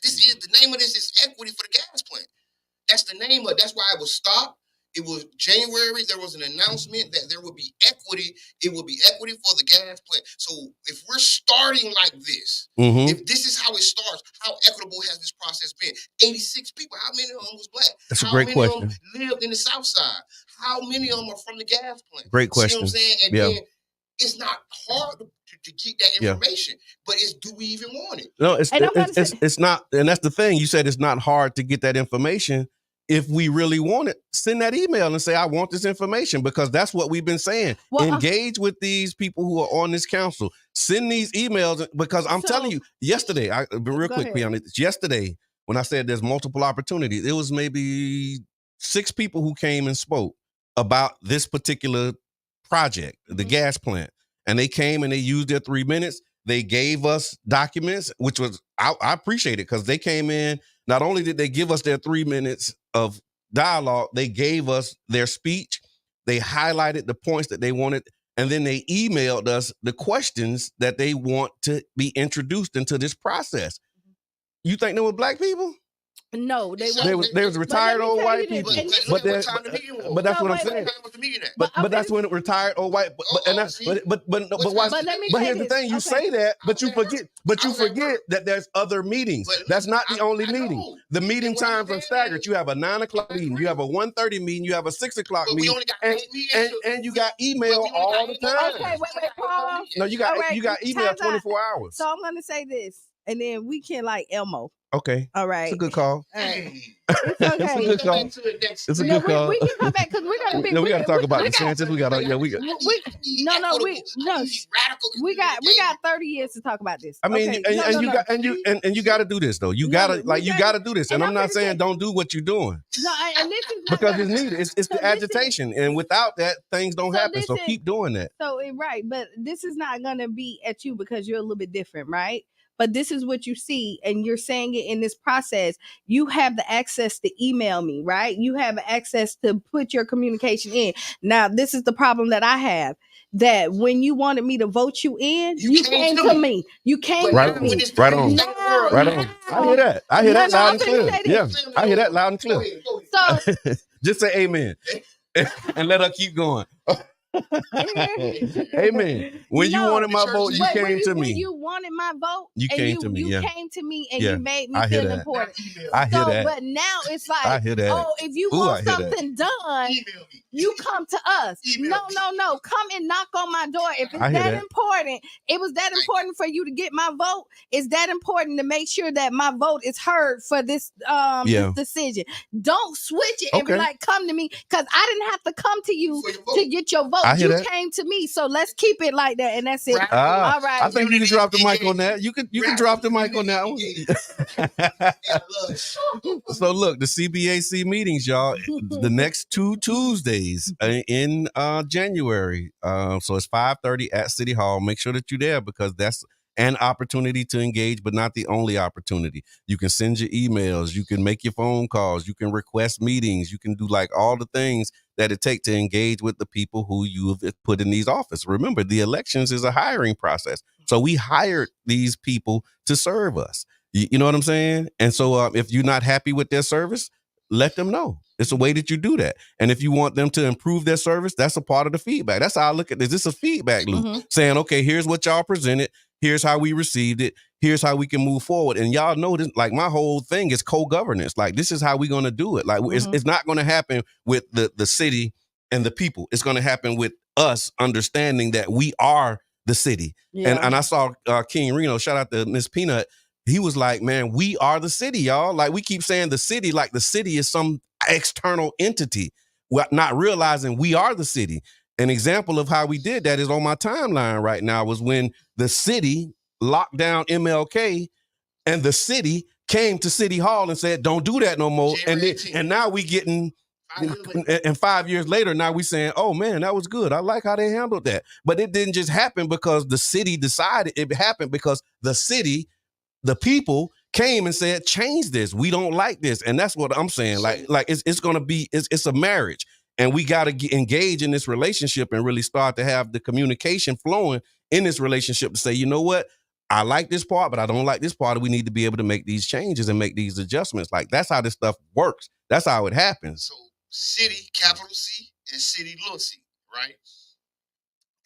is the name of this is equity for the gas plant. That's the name of it. That's why it was stopped. It was January. There was an announcement that there would be equity. It would be equity for the gas plant. So if we're starting like this, if this is how it starts, how equitable has this process been? 86 people. How many of them was black? That's a great question. How many of them lived in the South Side? How many of them are from the gas plant? Great question. See what I'm saying? And then it's not hard to get that information, but do we even want it? No, it's not. And that's the thing. You said it's not hard to get that information. If we really want it, send that email and say, I want this information, because that's what we've been saying. Well, engage with these people who are on this council. Send these emails, because I'm telling you, yesterday, real quick, Piana, yesterday, when I said there's multiple opportunities, it was maybe 6 people who came and spoke about this particular project, the gas plant. And they came and they used their 3 minutes. They gave us documents, which was, I appreciate it, because they came in. Not only did they give us their 3 minutes of dialogue, they gave us their speech. They highlighted the points that they wanted, and then they emailed us the questions that they want to be introduced into this process. You think they were black people? No, they was retired old white people. But that's what I'm saying. But that's when it retired old white. But here's the thing: you say that, but you forget that there's other meetings. That's not the only meeting. The meeting times are staggered. You have a 9 o'clock meeting, you have a 1:30 meeting, you have a 6 o'clock meeting, and you got email all the time. Okay, wait, Paul. No, you got email 24 hours. So I'm gonna say this, and then we can Elmo. Okay. All right. It's a good call. It's okay. It's a good call. It's a good call. We can come back because we gotta be. No, we gotta talk about DeSantis. We got 30 years to talk about this. I mean, you got to do this though. You gotta do this. And I'm not saying don't do what you're doing. No, and this is because it's needed. It's the agitation, and without that, things don't happen. So keep doing that. So right, but this is not gonna be at you because you're a little bit different, right? But this is what you see, and you're saying it in this process. You have the access to email me, right? You have access to put your communication in. Now, this is the problem that I have. That when you wanted me to vote you in, you came to me. You came to me. Right on. Right on. I hear that. I hear that loud and clear. Yeah, I hear that loud and clear. So just say amen. And let her keep going. Amen. When you wanted my vote, you came to me. When you wanted my vote, you came to me. You came to me and you made me feel important. I hear that. But now it's like, I hear that. oh, if you want something done, you come to us. No. Come and knock on my door. If it's that important, it was that important for you to get my vote. It's that important to make sure that my vote is heard for this this decision. Don't switch it and be like, come to me, because I didn't have to come to you to get your vote. You came to me, so let's keep it like that, and that's it. All right. I think you can drop the mic on that. You can drop the mic on that one. So look, the CBAC meetings, y'all, the next 2 Tuesdays in January. So it's 5:30 at City Hall. Make sure that you're there, because that's an opportunity to engage, but not the only opportunity. You can send your emails, you can make your phone calls, you can request meetings, you can do all the things that it takes to engage with the people who you have put in these offices. Remember, the elections is a hiring process. So we hired these people to serve us. You know what I'm saying? And so if you're not happy with their service, let them know. It's a way that you do that. And if you want them to improve their service, that's a part of the feedback. That's how I look at this. This is a feedback loop, saying, okay, here's what y'all presented. Here's how we received it. Here's how we can move forward. And y'all know this, my whole thing is co-governance. This is how we're going to do it. It's not going to happen with the city and the people. It's going to happen with us understanding that we are the city. Yeah. And I saw King Reno, shout out to Miss Peanut. He was like, man, we are the city, y'all. We keep saying the city, like the city is some external entity. We're not realizing we are the city. An example of how we did that is on my timeline right now was when the city locked down MLK and the city came to City Hall and said, don't do that no more. And now we getting, and 5 years later, now we saying, oh man, that was good. I like how they handled that. But it didn't just happen because the city decided. It happened because the city, the people came and said, change this. We don't like this. And that's what I'm saying. It's going to be, it's a marriage. And we got to engage in this relationship and really start to have the communication flowing in this relationship to say, you know what? I like this part, but I don't like this part. We need to be able to make these changes and make these adjustments. That's how this stuff works. That's how it happens. So city, capital C, and city, little c, right?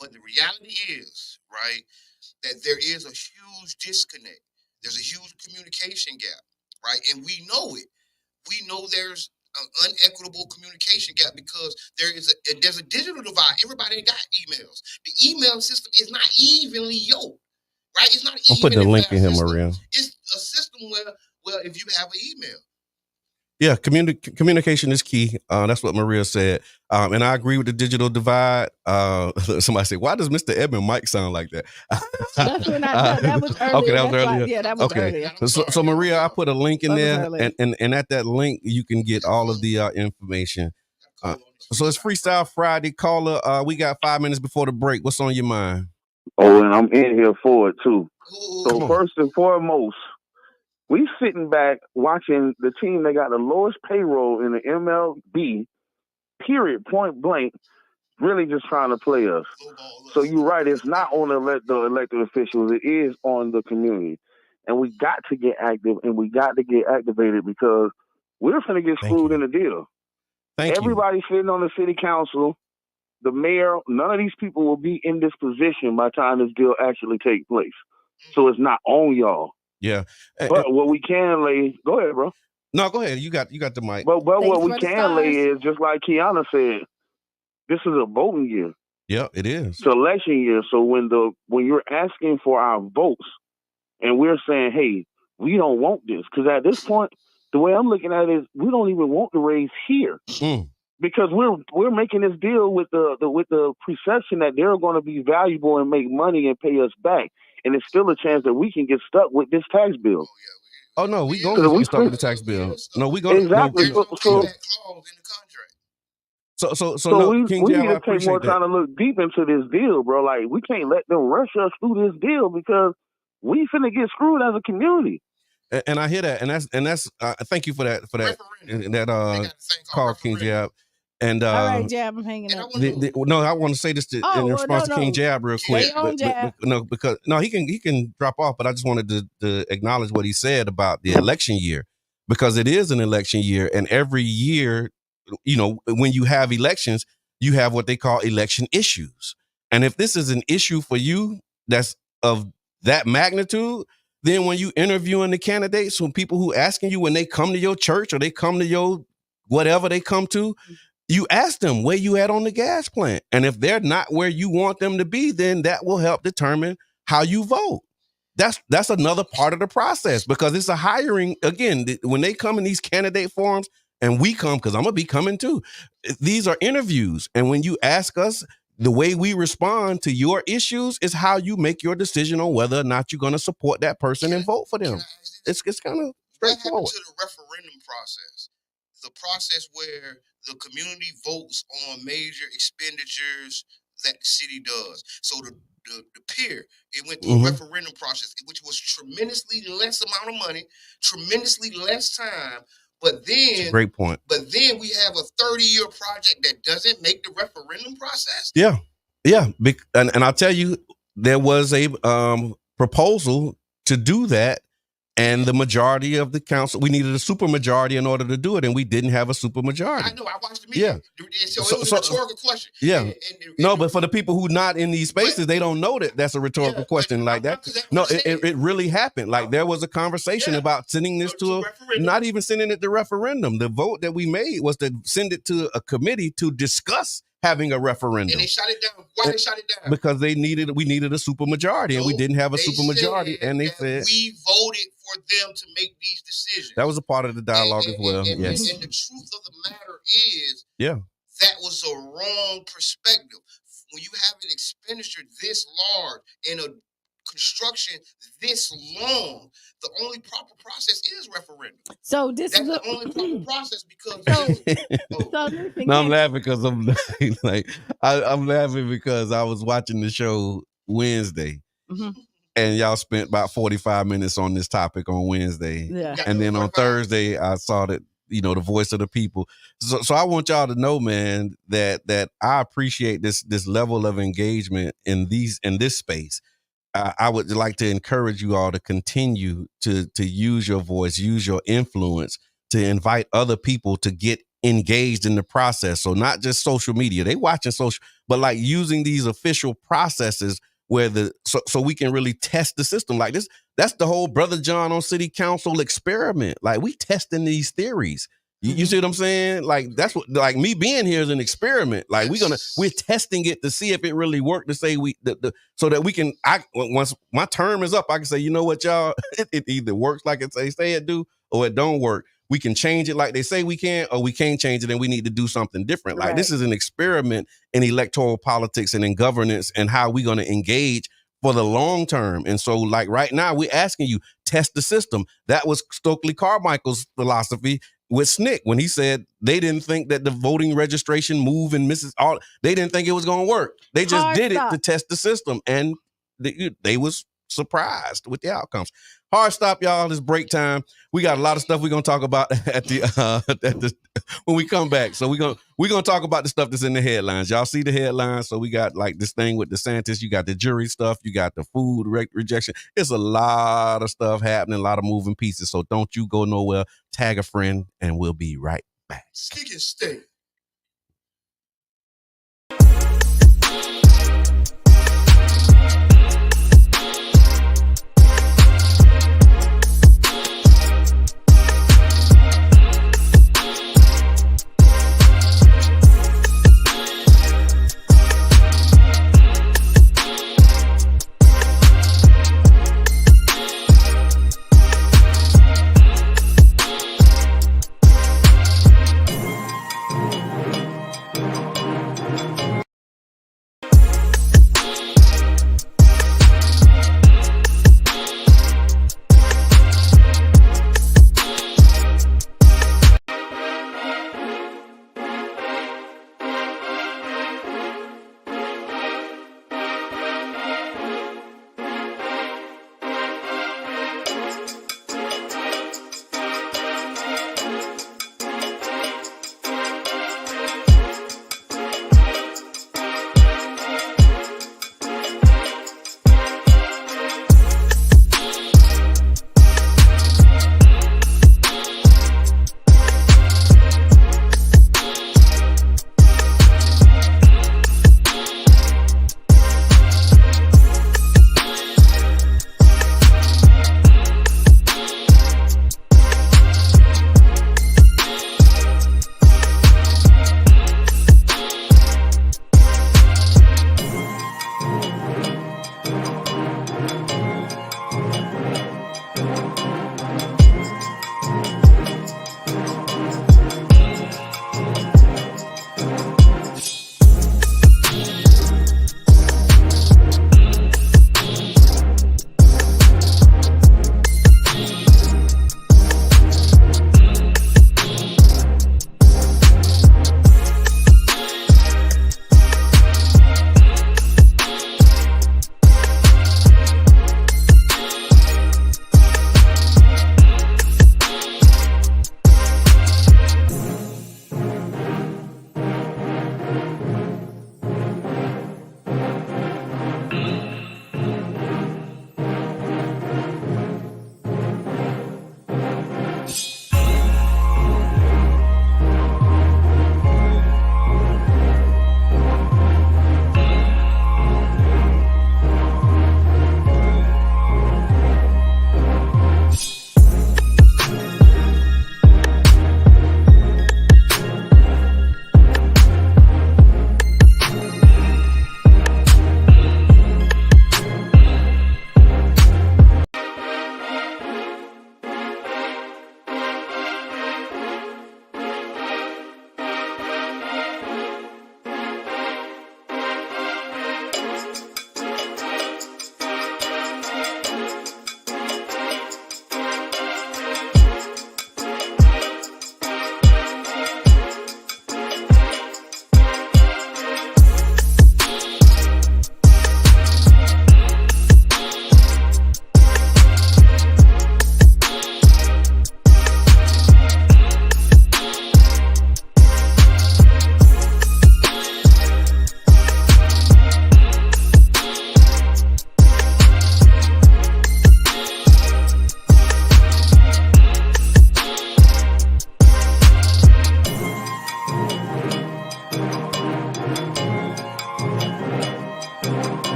But the reality is, right, that there is a huge disconnect. There's a huge communication gap, right? And we know it. We know there's an unequitable communication gap because there's a digital divide. Everybody ain't got emails. The email system is not evenly yoked, right? It's not even. I'll put the link in here, Maria. It's a system where if you have an email. Yeah, communication is key. That's what Maria said. And I agree with the digital divide. Somebody said, why does Mr. Edmund Mike sound like that? That's when that was earlier. Okay, that was earlier. Yeah, that was earlier. So Maria, I put a link in there, and at that link, you can get all of the information. So it's Freestyle Friday. Caller, we got 5 minutes before the break. What's on your mind? Oh, and I'm in here for it, too. So first and foremost, we sitting back watching the team that got the lowest payroll in the MLB, period, point blank, really just trying to play us. So you're right. It's not on the elected officials. It is on the community. And we got to get active, and we got to get activated because we're going to get screwed in the deal. Everybody sitting on the city council, the mayor, none of these people will be in this position by the time this deal actually takes place. So it's not on y'all. Yeah. But what we can lay, go ahead, bro. No, go ahead. You got the mic. But what we can lay is, just like Kiana said, this is a voting year. Yeah, it is. It's an election year. So when you're asking for our votes and we're saying, hey, we don't want this, because at this point, the way I'm looking at it is we don't even want the raise here. Because we're making this deal with the perception that they're going to be valuable and make money and pay us back. And it's still a chance that we can get stuck with this tax bill. Oh no, we gonna get stuck with the tax bill. No, we gonna exactly. No, so we need to take more time to look deep into this deal, bro. Like we can't let them rush us through this deal because we finna get screwed as a community. And I hear that, and that's thank you for that call, King Jab. And all right, Jab, I'm hanging up. No, I want to say this in response to King Jab real quick. Because he can drop off, but I just wanted to acknowledge what he said about the election year, because it is an election year, and every year, when you have elections, you have what they call election issues. And if this is an issue for you that's of that magnitude, then when you interviewing the candidates, when people who asking you, when they come to your church or they come to your whatever they come to, you ask them where you at on the gas plant. And if they're not where you want them to be, then that will help determine how you vote. That's another part of the process, because it's a hiring. Again, when they come in these candidate forums, and we come, because I'm going to be coming too, these are interviews. And when you ask us, the way we respond to your issues is how you make your decision on whether or not you're going to support that person and vote for them. It's kind of straightforward. What happened to the referendum process? The process where the community votes on major expenditures that the city does. So the peer, it went through a referendum process, which was tremendously less amount of money, tremendously less time. But then, great point. But then we have a 30-year project that doesn't make the referendum process. Yeah. And I'll tell you, there was a proposal to do that. And the majority of the council, we needed a supermajority in order to do it, and we didn't have a supermajority. I know. I watched the meeting. Yeah. So it was a rhetorical question. Yeah. No, but for the people who not in these spaces, they don't know that that's a rhetorical question like that. No, it really happened. Like there was a conversation about sending this to not even sending it to referendum. The vote that we made was to send it to a committee to discuss having a referendum. And they shot it down. Why they shot it down? Because we needed a supermajority, and we didn't have a supermajority. And they said we voted for them to make these decisions. That was a part of the dialogue as well. Yes. And the truth of the matter is, that was a wrong perspective. When you have an expenditure this large and a construction this long, the only proper process is referendum. So that's the only proper process because. No, I'm laughing because I'm like I'm laughing because I was watching the show Wednesday, and y'all spent about 45 minutes on this topic on Wednesday, and then on Thursday I saw that the voice of the people. So I want y'all to know, man, that I appreciate this level of engagement in this space. I would like to encourage you all to continue to use your voice, use your influence to invite other people to get engaged in the process. So not just social media, they watching social, but like using these official processes where so we can really test the system like this. That's the whole Brother John on city council experiment. Like we testing these theories. You see what I'm saying? Like that's what, like me being here is an experiment. Like we're testing it to see if it really worked, to say so that we can, once my term is up, I can say, you know what, y'all, it either works like it say it do, or it don't work. We can change it like they say we can, or we can't change it and we need to do something different. Like this is an experiment in electoral politics and in governance and how we're going to engage for the long term. And so like right now, we're asking you, test the system. That was Stokely Carmichael's philosophy with SNCC when he said they didn't think that the voting registration move and they didn't think it was going to work. They just did it to test the system. And they was surprised with the outcomes. Hard stop, y'all. It's break time. We got a lot of stuff we're gonna talk about at the when we come back. So we're gonna talk about the stuff that's in the headlines. Y'all see the headlines. So we got like this thing with DeSantis. You got the jury stuff. You got the food rejection. It's a lot of stuff happening. A lot of moving pieces. So don't you go nowhere. Tag a friend, and we'll be right back. Stick and stay.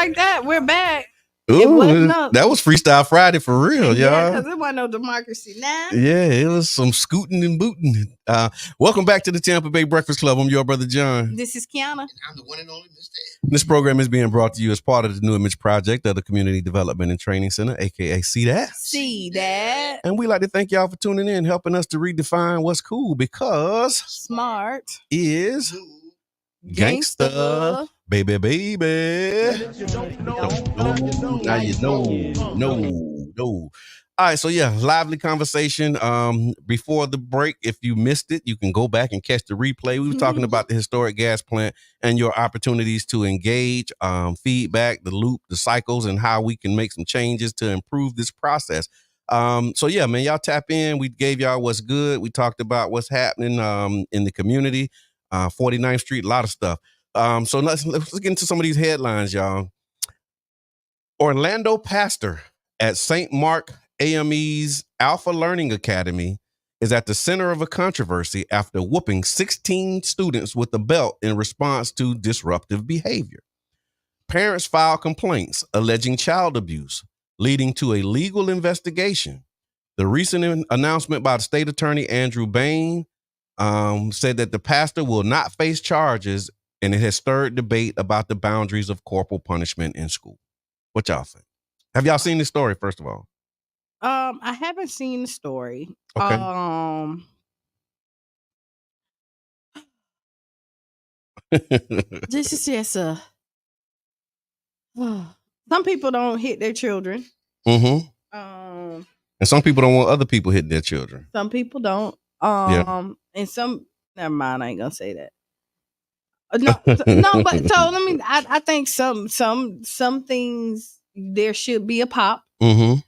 like that. We're back. Ooh, that was Freestyle Friday for real, y'all. Yeah, because there wasn't no democracy now. Yeah, it was some scooting and booting. Welcome back to the Tampa Bay Breakfast Club. I'm your brother John. This is Kiana. And I'm the one and only Mr. This program is being brought to you as part of the New Image Project of the Community Development and Training Center, aka CDAT. CDAT. And we like to thank y'all for tuning in, helping us to redefine what's cool, because smart is gangsta. Baby. Now you know. No. All right, so yeah, lively conversation. Before the break, if you missed it, you can go back and catch the replay. We were talking about the historic gas plant and your opportunities to engage, feedback, the loop, the cycles, and how we can make some changes to improve this process. So yeah, man, y'all tap in. We gave y'all what's good. We talked about what's happening in the community, 49th Street, a lot of stuff. So let's get into some of these headlines, y'all. Orlando pastor at St. Mark AME's Alpha Learning Academy is at the center of a controversy after whooping 16 students with a belt in response to disruptive behavior. Parents filed complaints alleging child abuse, leading to a legal investigation. The recent announcement by the state attorney Andrew Bain said that the pastor will not face charges, and it has stirred debate about the boundaries of corporal punishment in school. What y'all think? Have y'all seen this story, first of all? I haven't seen the story. Okay. This is just some people don't hit their children. Mm-hmm. And some people don't want other people hitting their children. Some people don't. And some, never mind, I ain't gonna say that. No, but so let me. I think some things there should be a pop. Mm-hmm.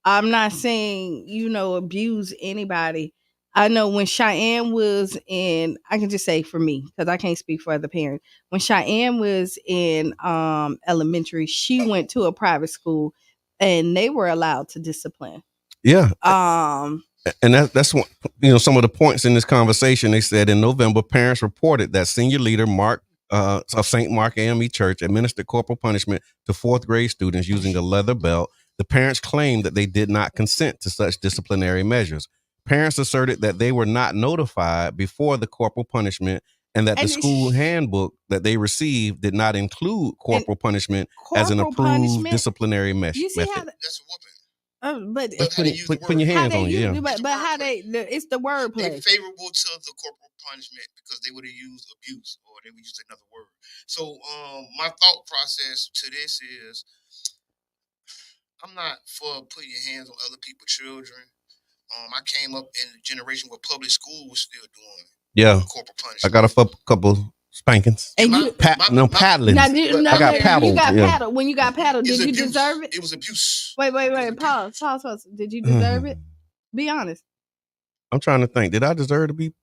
I'm not saying abuse anybody. I know when Cheyenne was in, I can just say for me because I can't speak for other parents. When Cheyenne was in elementary, she went to a private school, and they were allowed to discipline. Yeah. And that's one, some of the points in this conversation. They said in November, parents reported that senior leader Mark of St. Mark AME Church administered corporal punishment to fourth grade students using a leather belt. The parents claimed that they did not consent to such disciplinary measures. Parents asserted that they were not notified before the corporal punishment and that the school handbook that they received did not include corporal punishment as an approved disciplinary method. That's a whooping. But putting your hands on you. But how it's the wordplay. They're favorable to the corporal punishment because they would have used abuse or they would use another word. So my thought process to this is I'm not for putting your hands on other people's children. I came up in a generation where public school was still doing corporal punishment. I got a couple spankings. And paddling. I got paddled. You got paddled. When you got paddled, did you deserve it? It was abuse. Wait. Pause. Did you deserve it? Be honest. I'm trying to think. Did I deserve to be?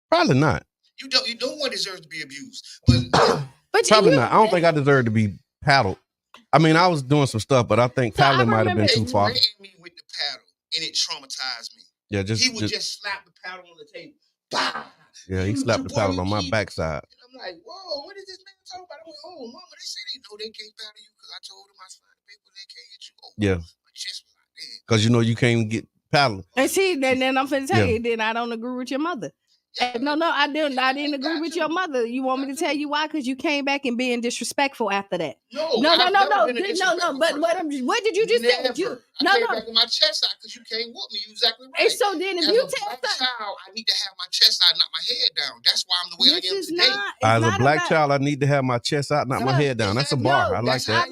Probably not. You don't want deserve to be abused, but probably not. I don't think I deserve to be paddled. I mean, I was doing some stuff, but I think paddling might have been too far. They sprayed me with the paddle, and it traumatized me. Yeah, he would just slap the paddle on the table. Bah! Yeah, he slapped the paddle on my backside. And I'm like, whoa, what is this man talking about? I went, oh, mama, they say they know they can't paddle you because I told them I signed the paper they can't hit you. Oh, yeah. My chest was like that. Because you can't get paddling. And see, then I'm finna tell you, then I don't agree with your mother. Yeah. No, I didn't agree with your mother. You want me to tell you why? Because you came back and being disrespectful after that. No. But what did you just say? I came back with my chest out because you can't whoop me. You exactly right. And so then if as you a black child, I need to have my chest out, not my head down. That's why I'm the way I am today. As a black child, I need to have my chest out, not my head down. That's a bar. I like that.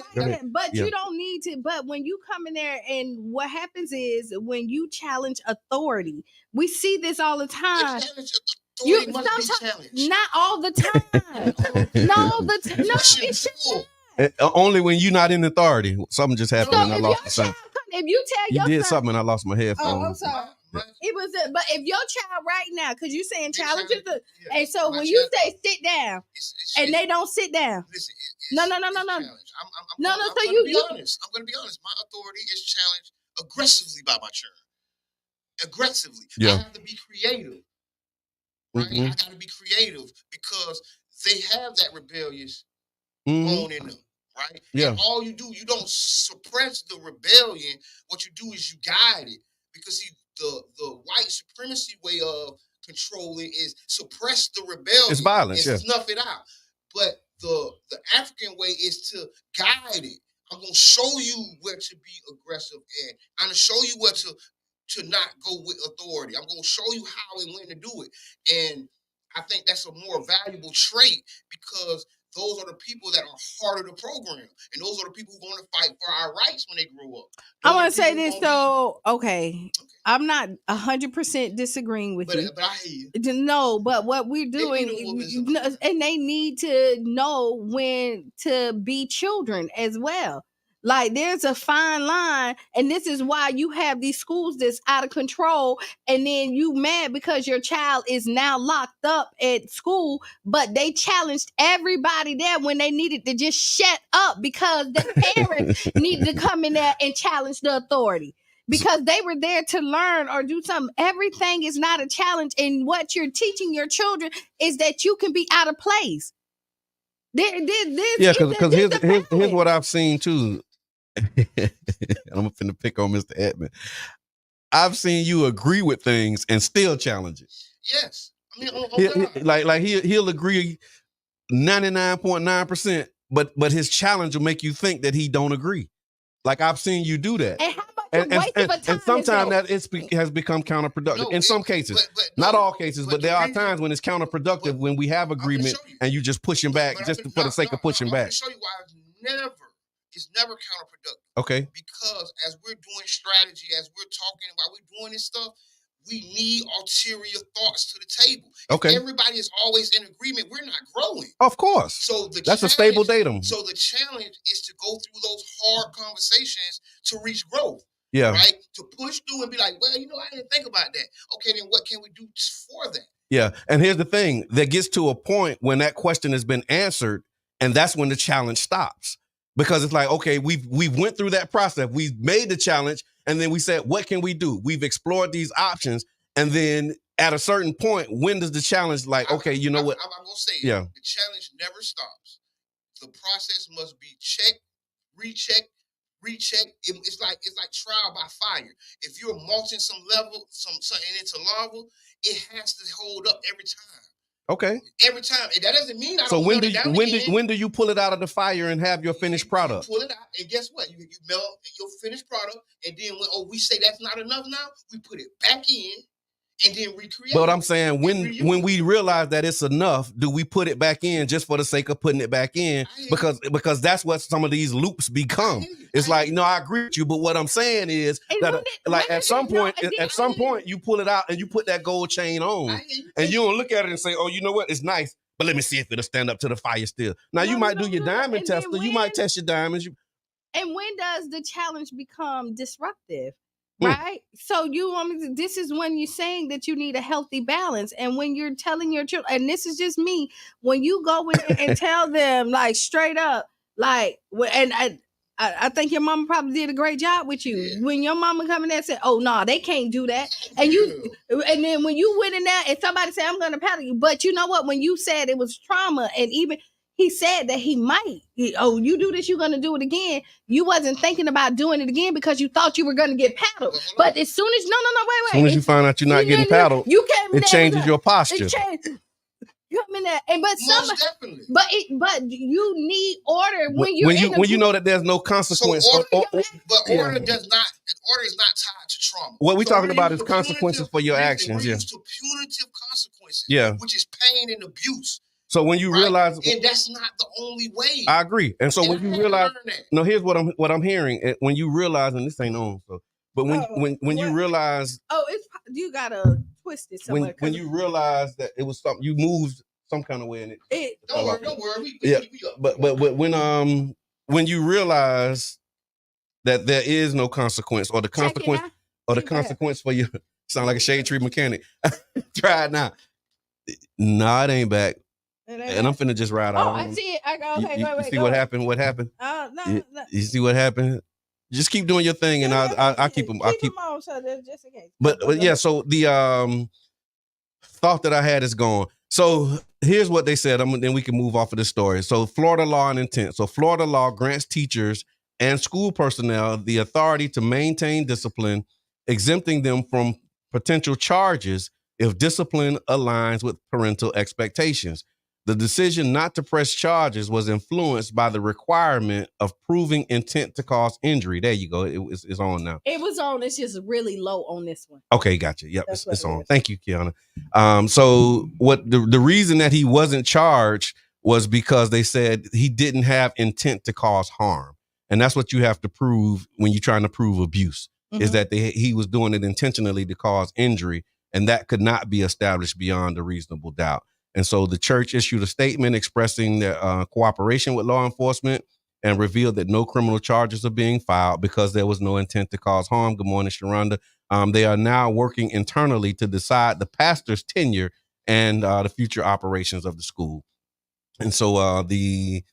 But you don't need to. But when you come in there, and what happens is when you challenge authority, we see this all the time. You must be challenged. Not all the time. No, it's only when you're not in authority. Something just happened and I lost the sound. If you tell you did something and I lost my headphones. Oh, I'm sorry. It was, but if your child right now, because you're saying challenges, and so when you say sit down, and they don't sit down, listen, no. I'm going to be honest. My authority is challenged aggressively by my children. Aggressively, I have to be creative. Right? I got to be creative because they have that rebellious bone in them. right? Yeah. And all you do, you don't suppress the rebellion. What you do is you guide it, because see, the white supremacy way of controlling is suppress the rebellion. It's violence, and snuff it out. But the African way is to guide it. I'm gonna show you where to be aggressive, and I'm gonna show you where to not go with authority. I'm gonna show you how and when to do it. And I think that's a more valuable trait, because those are the people that are harder to program, and those are the people who are going to fight for our rights when they grow up. I want to say this though. Okay. I'm not 100% disagreeing with you. But I hear you. No, but what we're doing, and they need to know when to be children as well. Like, there's a fine line, and this is why you have these schools that's out of control, and then you mad because your child is now locked up at school, but they challenged everybody there when they needed to just shut up because the parents needed to come in there and challenge the authority. Because they were there to learn or do something. Everything is not a challenge, and what you're teaching your children is that you can be out of place. Because here's what I've seen too. I'm finna pick on Mr. Edmond. I've seen you agree with things and still challenge it. Yes, I mean, he'll agree 99.9%, but his challenge will make you think that he don't agree. Like, I've seen you do that. And how much and sometimes that has become counterproductive. In some cases, not all cases, but there are times when it's counterproductive when we have agreement and you just pushing back for the sake of pushing back. I'm going to show you why it's never counterproductive. Okay. Because as we're doing strategy, as we're talking, while we're doing this stuff, we need ulterior thoughts to the table. Okay. If everybody is always in agreement, we're not growing. Of course. So that's a stable datum. So the challenge is to go through those hard conversations to reach growth. Yeah. Right? To push through and be like, well, I didn't think about that. Okay, then what can we do for that? Yeah. And here's the thing. That gets to a point when that question has been answered, and that's when the challenge stops. Because it's like, okay, we went through that process. We made the challenge, and then we said, what can we do? We've explored these options, and then at a certain point, when does the challenge what? I'm going to say, yeah, the challenge never stops. The process must be checked, rechecked. It's like trial by fire. If you're mulching something into lava, it has to hold up every time. Okay. Every time. And that doesn't mean so when do you pull it out of the fire and have your finished product? You pull it out, and guess what? You melt your finished product, and then we say that's not enough now, we put it back in and then recreate. But I'm saying when we realize that it's enough, do we put it back in just for the sake of putting it back in? Because that's what some of these loops become. It's like, no, I agree with you, but what I'm saying is that at some point you pull it out and you put that gold chain on, and you don't look at it and say, oh, you know what, it's nice, but let me see if it'll stand up to the fire still. Now you might do your diamond tester, you might test your diamonds. And when does the challenge become disruptive? Right? So this is when you're saying that you need a healthy balance. And when you're telling your children, and this is just me, when you go in and tell them like straight up, like, and I think your mama probably did a great job with you. Yeah. When your mama come in there and said, oh, no, they can't do that. And then when you went in there and somebody said, I'm going to paddle you. But you know what? When you said it was trauma, and even he said that he might, you do this, you're going to do it again. You wasn't thinking about doing it again because you thought you were going to get paddled. But as soon as, wait. As soon as you find out you're not getting paddled, it changes your posture. Come in there, but you need order when you know that there's no consequence. So order is not tied to trauma. What we're talking about is consequences for your actions. Yeah, to punitive consequences. Yeah, which is pain and abuse. So when you realize, and that's not the only way. I agree. And so when you realize, no, here's what I'm hearing. When you realize, and this ain't on, so but when you realize, you gotta twist it somewhere. When you realize that it was something, you moved some kind of way in it. Don't worry. But when you realize that there is no consequence, or the consequence for you, sound like a shade tree mechanic. Try it now. Nah, it ain't back. And I'm finna just ride out. Oh, I see it. I go, okay, wait. See what happened? What happened? No. You see what happened? Just keep doing your thing, and I'll keep them. I'll keep them on, so just in case. But yeah, so the thought that I had is gone. So here's what they said. Then we can move off of this story. So Florida law and intent. So Florida law grants teachers and school personnel the authority to maintain discipline, exempting them from potential charges if discipline aligns with parental expectations. The decision not to press charges was influenced by the requirement of proving intent to cause injury. There you go. It's on now. It was on. It's just really low on this one. Okay, gotcha. Yep, it's on. Thank you, Kiana. So what the reason that he wasn't charged was because they said he didn't have intent to cause harm. And that's what you have to prove when you're trying to prove abuse, is that he was doing it intentionally to cause injury, and that could not be established beyond a reasonable doubt. And so the church issued a statement expressing their cooperation with law enforcement and revealed that no criminal charges are being filed because there was no intent to cause harm. Good morning, Sharonda. They are now working internally to decide the pastor's tenure and the future operations of the school. And so the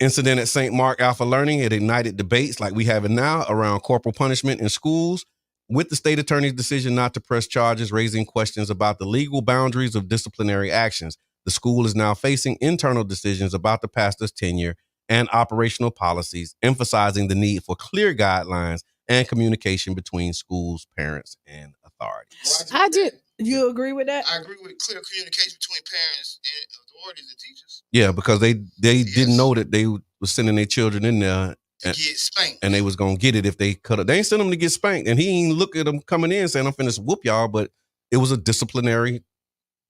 incident at St. Mark Alpha Learning, it ignited debates like we have it now around corporal punishment in schools, with the state attorney's decision not to press charges, raising questions about the legal boundaries of disciplinary actions. The school is now facing internal decisions about the pastor's tenure and operational policies, emphasizing the need for clear guidelines and communication between schools, parents, and authorities. I do. You agree with that? I agree with clear communication between parents and authorities and teachers. Yeah, because they didn't know that they were sending their children in there to get spanked, and they was gonna get it if they could have. They ain't send them to get spanked, and he ain't look at them coming in saying, "I'm finna whoop y'all," but it was a disciplinary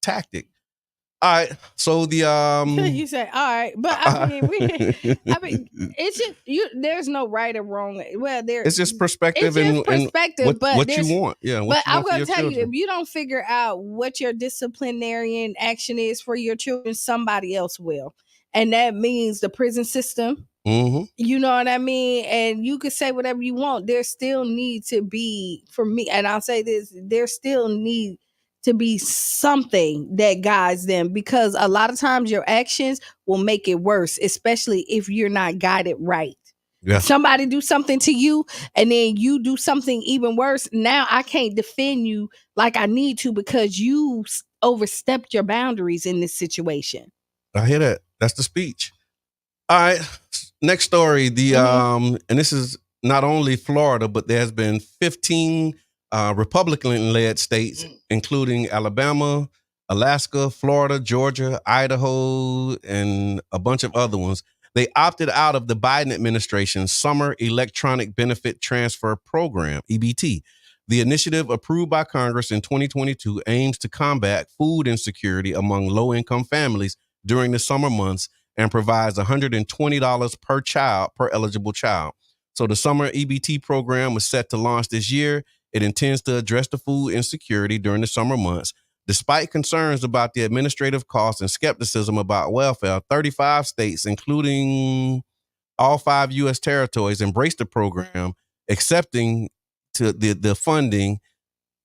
tactic. All right, so the you say all right, but I mean, it's just there's no right or wrong. Well, it's just perspective and what you want. Yeah, but I'm gonna tell you, if you don't figure out what your disciplinarian action is for your children, somebody else will, and that means the prison system. Mm-hmm. You know what I mean? And you could say whatever you want. There still need to be, for me, and I'll say this, there still need to be something that guides them, because a lot of times your actions will make it worse, especially if you're not guided right. Yeah. Somebody do something to you and then you do something even worse. Now I can't defend you like I need to because you overstepped your boundaries in this situation. I hear that. That's the speech. All right. Next story. And this is not only Florida, but there has been 15 Republican-led states, including Alabama, Alaska, Florida, Georgia, Idaho, and a bunch of other ones. They opted out of the Biden administration's Summer Electronic Benefit Transfer Program, EBT. The initiative, approved by Congress in 2022, aims to combat food insecurity among low-income families during the summer months and provides $120 per child, per eligible child. So the summer EBT program was set to launch this year. It intends to address the food insecurity during the summer months. Despite concerns about the administrative costs and skepticism about welfare, 35 states, including all 5 U.S. territories, embraced the program, accepting to the funding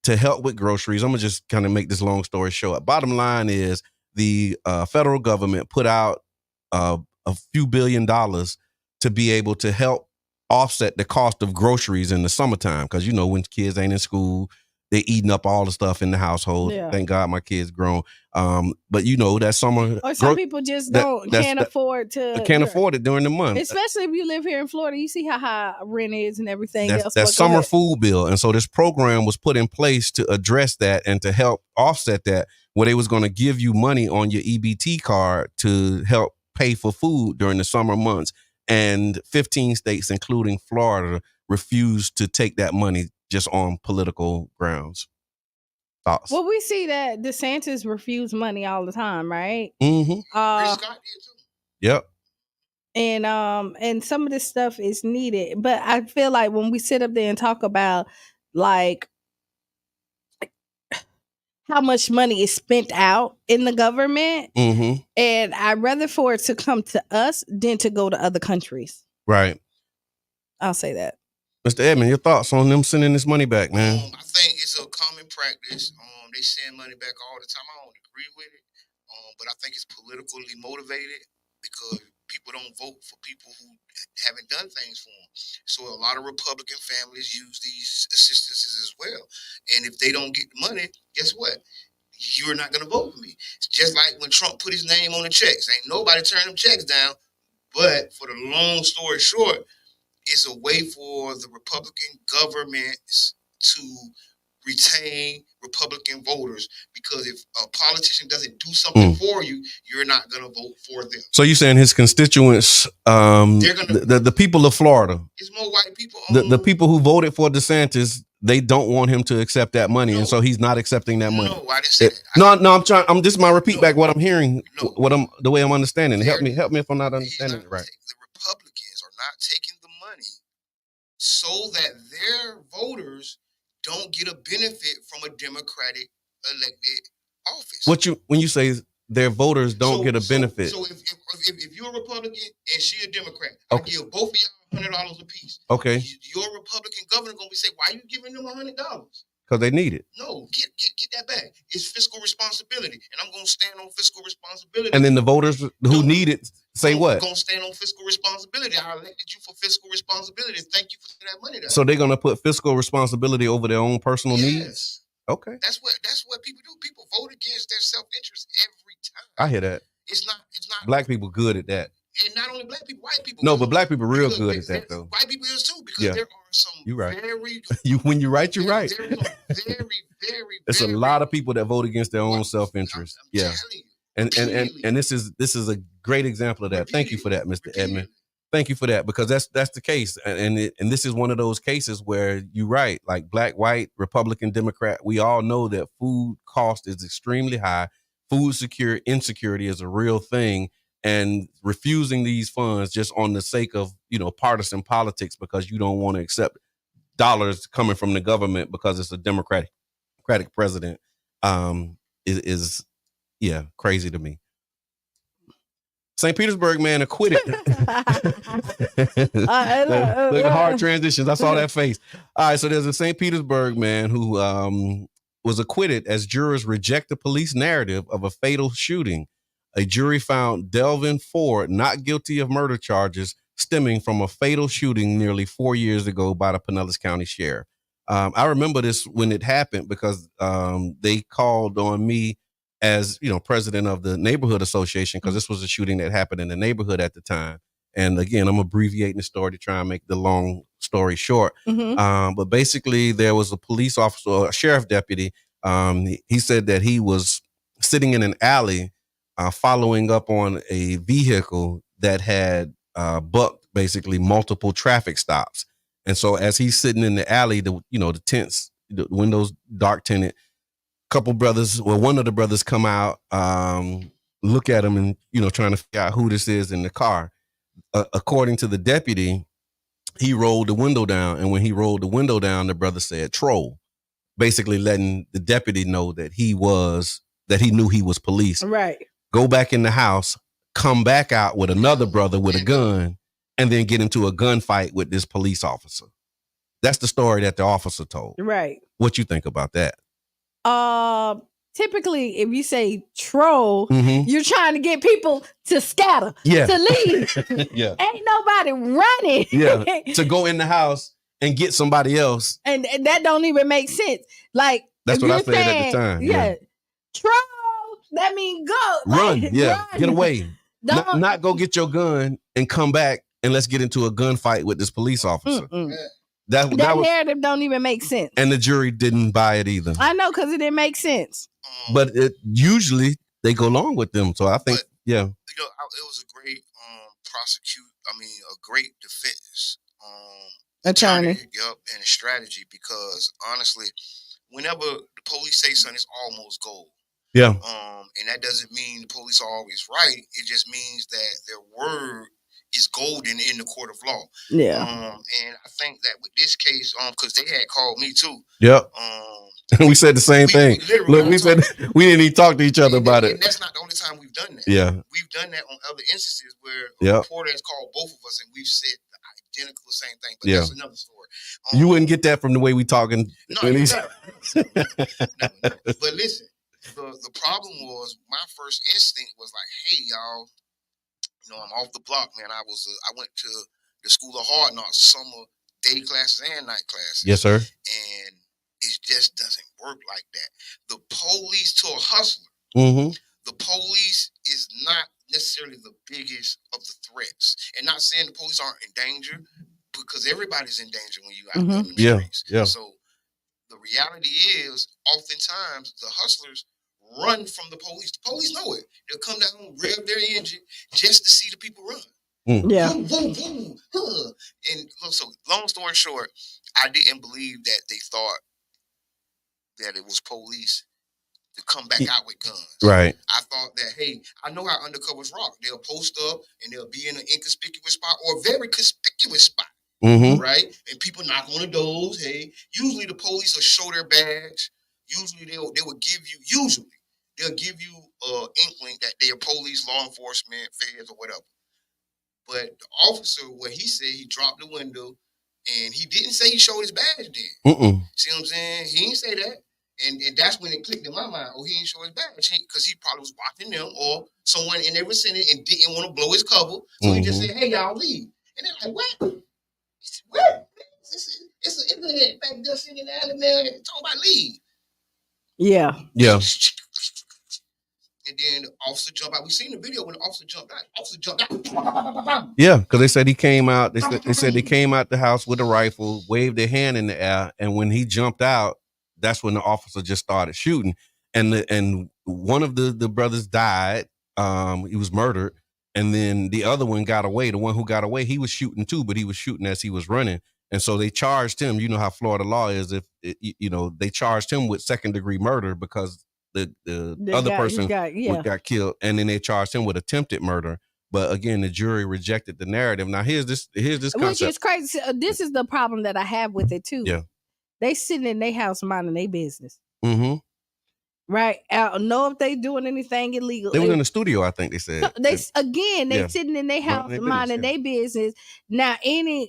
to help with groceries. I'm going to just kind of make this long story short. Bottom line is the federal government put out a few $1 billion to be able to help offset the cost of groceries in the summertime. Because, you know, when kids ain't in school, they eating up all the stuff in the household. Yeah. Thank God my kids grown. But you know, that summer, or some people just can't afford it during the month. Especially if you live here in Florida, you see how high rent is and everything else. That summer food bill. And so this program was put in place to address that and to help offset that, where they was going to give you money on your EBT card to help pay for food during the summer months. And 15 states, including Florida, refused to take that money just on political grounds. Thoughts? Well, we see that DeSantis refused money all the time, right? Mm-hmm. Yep. And some of this stuff is needed, but I feel like when we sit up there and talk about like how much money is spent out in the government, and I'd rather for it to come to us than to go to other countries. Right. I'll say that. Mr. Edmond, your thoughts on them sending this money back, man? I think it's a common practice. They send money back all the time. I don't agree with it, but I think it's politically motivated because people don't vote for people who haven't done things for them. So a lot of Republican families use these assistances as well. And if they don't get the money, guess what? you're not going to vote for me. It's just like when Trump put his name on the checks. Ain't nobody turning them checks down. But for the long story short, it's a way for the Republican governments to retain Republican voters, because if a politician doesn't do something for you, you're not going to vote for them. So you're saying his constituents, the people of Florida, it's more white people. The people who voted for DeSantis, they don't want him to accept that money, and so he's not accepting that money. No, I didn't say that. No, I'm trying. I'm just my repeat back what I'm hearing, the way I'm understanding. Help me if I'm not understanding it right. The Republicans are not taking the money so that their voters don't get a benefit from a Democratic elected office. When you say their voters don't get a benefit. So if you're a Republican and she a Democrat, I give both of y'all $100 a piece. Okay. Your Republican governor gonna be saying, why are you giving them $100? Because they need it. No, get that back. It's fiscal responsibility, and I'm gonna stand on fiscal responsibility. And then the voters who need it say what? I'm gonna stand on fiscal responsibility. I elected you for fiscal responsibility. Thank you for that money. So they're gonna put fiscal responsibility over their own personal needs. Okay. That's what people do. People vote against their self-interest every time. I hear that. It's not black people good at that. And not only black people, white people. No, but black people real good at that though. White people is too, because there are some very when you're right, you're right. There's some very There's a lot of people that vote against their own self-interest. And this is a great example of that. Thank you for that, Mr. Edmond. Thank you for that, because that's the case, and this is one of those cases where you're right, like black, white, Republican, Democrat. We all know that food cost is extremely high. Food insecurity is a real thing, and refusing these funds just on the sake of partisan politics because you don't want to accept dollars coming from the government because it's a Democratic president is crazy to me. St. Petersburg man acquitted. Look at hard transitions. I saw that face. All right, so there's a St. Petersburg man who was acquitted as jurors reject the police narrative of a fatal shooting. A jury found Delvin Ford not guilty of murder charges stemming from a fatal shooting nearly 4 years ago by the Pinellas County Sheriff. I remember this when it happened because they called on me as president of the neighborhood association, because this was a shooting that happened in the neighborhood at the time. And again, I'm abbreviating the story to try and make the long story short. But basically, there was a police officer, a sheriff deputy. He said that he was sitting in an alley following up on a vehicle that had bucked basically multiple traffic stops. And so as he's sitting in the alley, the tents, the windows dark tinted, one of the brothers come out, look at him and, trying to figure out who this is in the car. According to the deputy, he rolled the window down. And when he rolled the window down, the brother said, "Troll," basically letting the deputy know that he knew he was police. Right. Go back in the house, come back out with another brother with a gun, and then get into a gunfight with this police officer. That's the story that the officer told. Right. What you think about that? Typically, if you say troll, you're trying to get people to scatter, to leave. Ain't nobody running. To go in the house and get somebody else. And that don't even make sense. Like, that's what I said at the time. Troll, that means go. Run, like, run. Get away. Not go get your gun and come back and let's get into a gunfight with this police officer. That narrative don't even make sense. And the jury didn't buy it either. I know, because it didn't make sense. But usually they go along with them. So I think, it was a great a great defense attorney. And a strategy, because honestly, whenever the police say something, it's almost gold. Yeah. And that doesn't mean the police are always right. It just means that their word is golden in the court of law. Yeah. And I think that with this case, because they had called me too. Yep. We said the same thing. Look, we said we didn't even talk to each other about it. And that's not the only time we've done that. Yeah. We've done that on other instances where a reporter has called both of us and we've said the identical same thing. But that's another story. You wouldn't get that from the way we talking. No. But listen, the problem was, my first instinct was like, hey, y'all, I'm off the block, man. I went to the School of Hard Knocks, summer day classes and night classes. Yes, sir. And it just doesn't work like that. The police to a hustler, the police is not necessarily the biggest of the threats. And not saying the police aren't in danger, because everybody's in danger when you out there in the streets. Yeah. So the reality is, oftentimes the hustlers run from the police. The police know it. They'll come down, rev their engine just to see the people run. Yeah. Boom, boom, boom, and so long story short, I didn't believe that they thought that it was police to come back out with guns. Right. I thought that, hey, I know how undercovers rock. They'll post up and they'll be in an inconspicuous spot or a very conspicuous spot. Right? And people knock on the doors. Hey, usually the police will show their badge. Usually they will give you, they'll give you an inkling that they are police, law enforcement, feds, or whatever. But the officer, what he said, he dropped the window and he didn't say he showed his badge then. See what I'm saying? He didn't say that. And that's when it clicked in my mind. Oh, he didn't show his badge because he probably was watching them or someone in their vicinity and didn't want to blow his cover. So he just said, hey, y'all leave. And they're like, what? What? It's a head back there sitting in the alley, man, talking about leave. Yeah. Yeah. And then the officer jumped out. We seen the video when the officer jumped out. Yeah, because they said he came out. They said they came out the house with a rifle, waved their hand in the air, and when he jumped out, that's when the officer just started shooting. And one of the brothers died. He was murdered, and then the other one got away. The one who got away, he was shooting too, but he was shooting as he was running. And so they charged him. You know how Florida law is. If they charged him with second-degree murder because the other person got killed, and then they charged him with attempted murder. But again, the jury rejected the narrative. Now here's this concept. Which is crazy. This is the problem that I have with it too. Yeah, they sitting in their house minding their business. Right. I don't know if they doing anything illegal. They was in the studio, I think they said. So they sitting in their house minding their business. Now,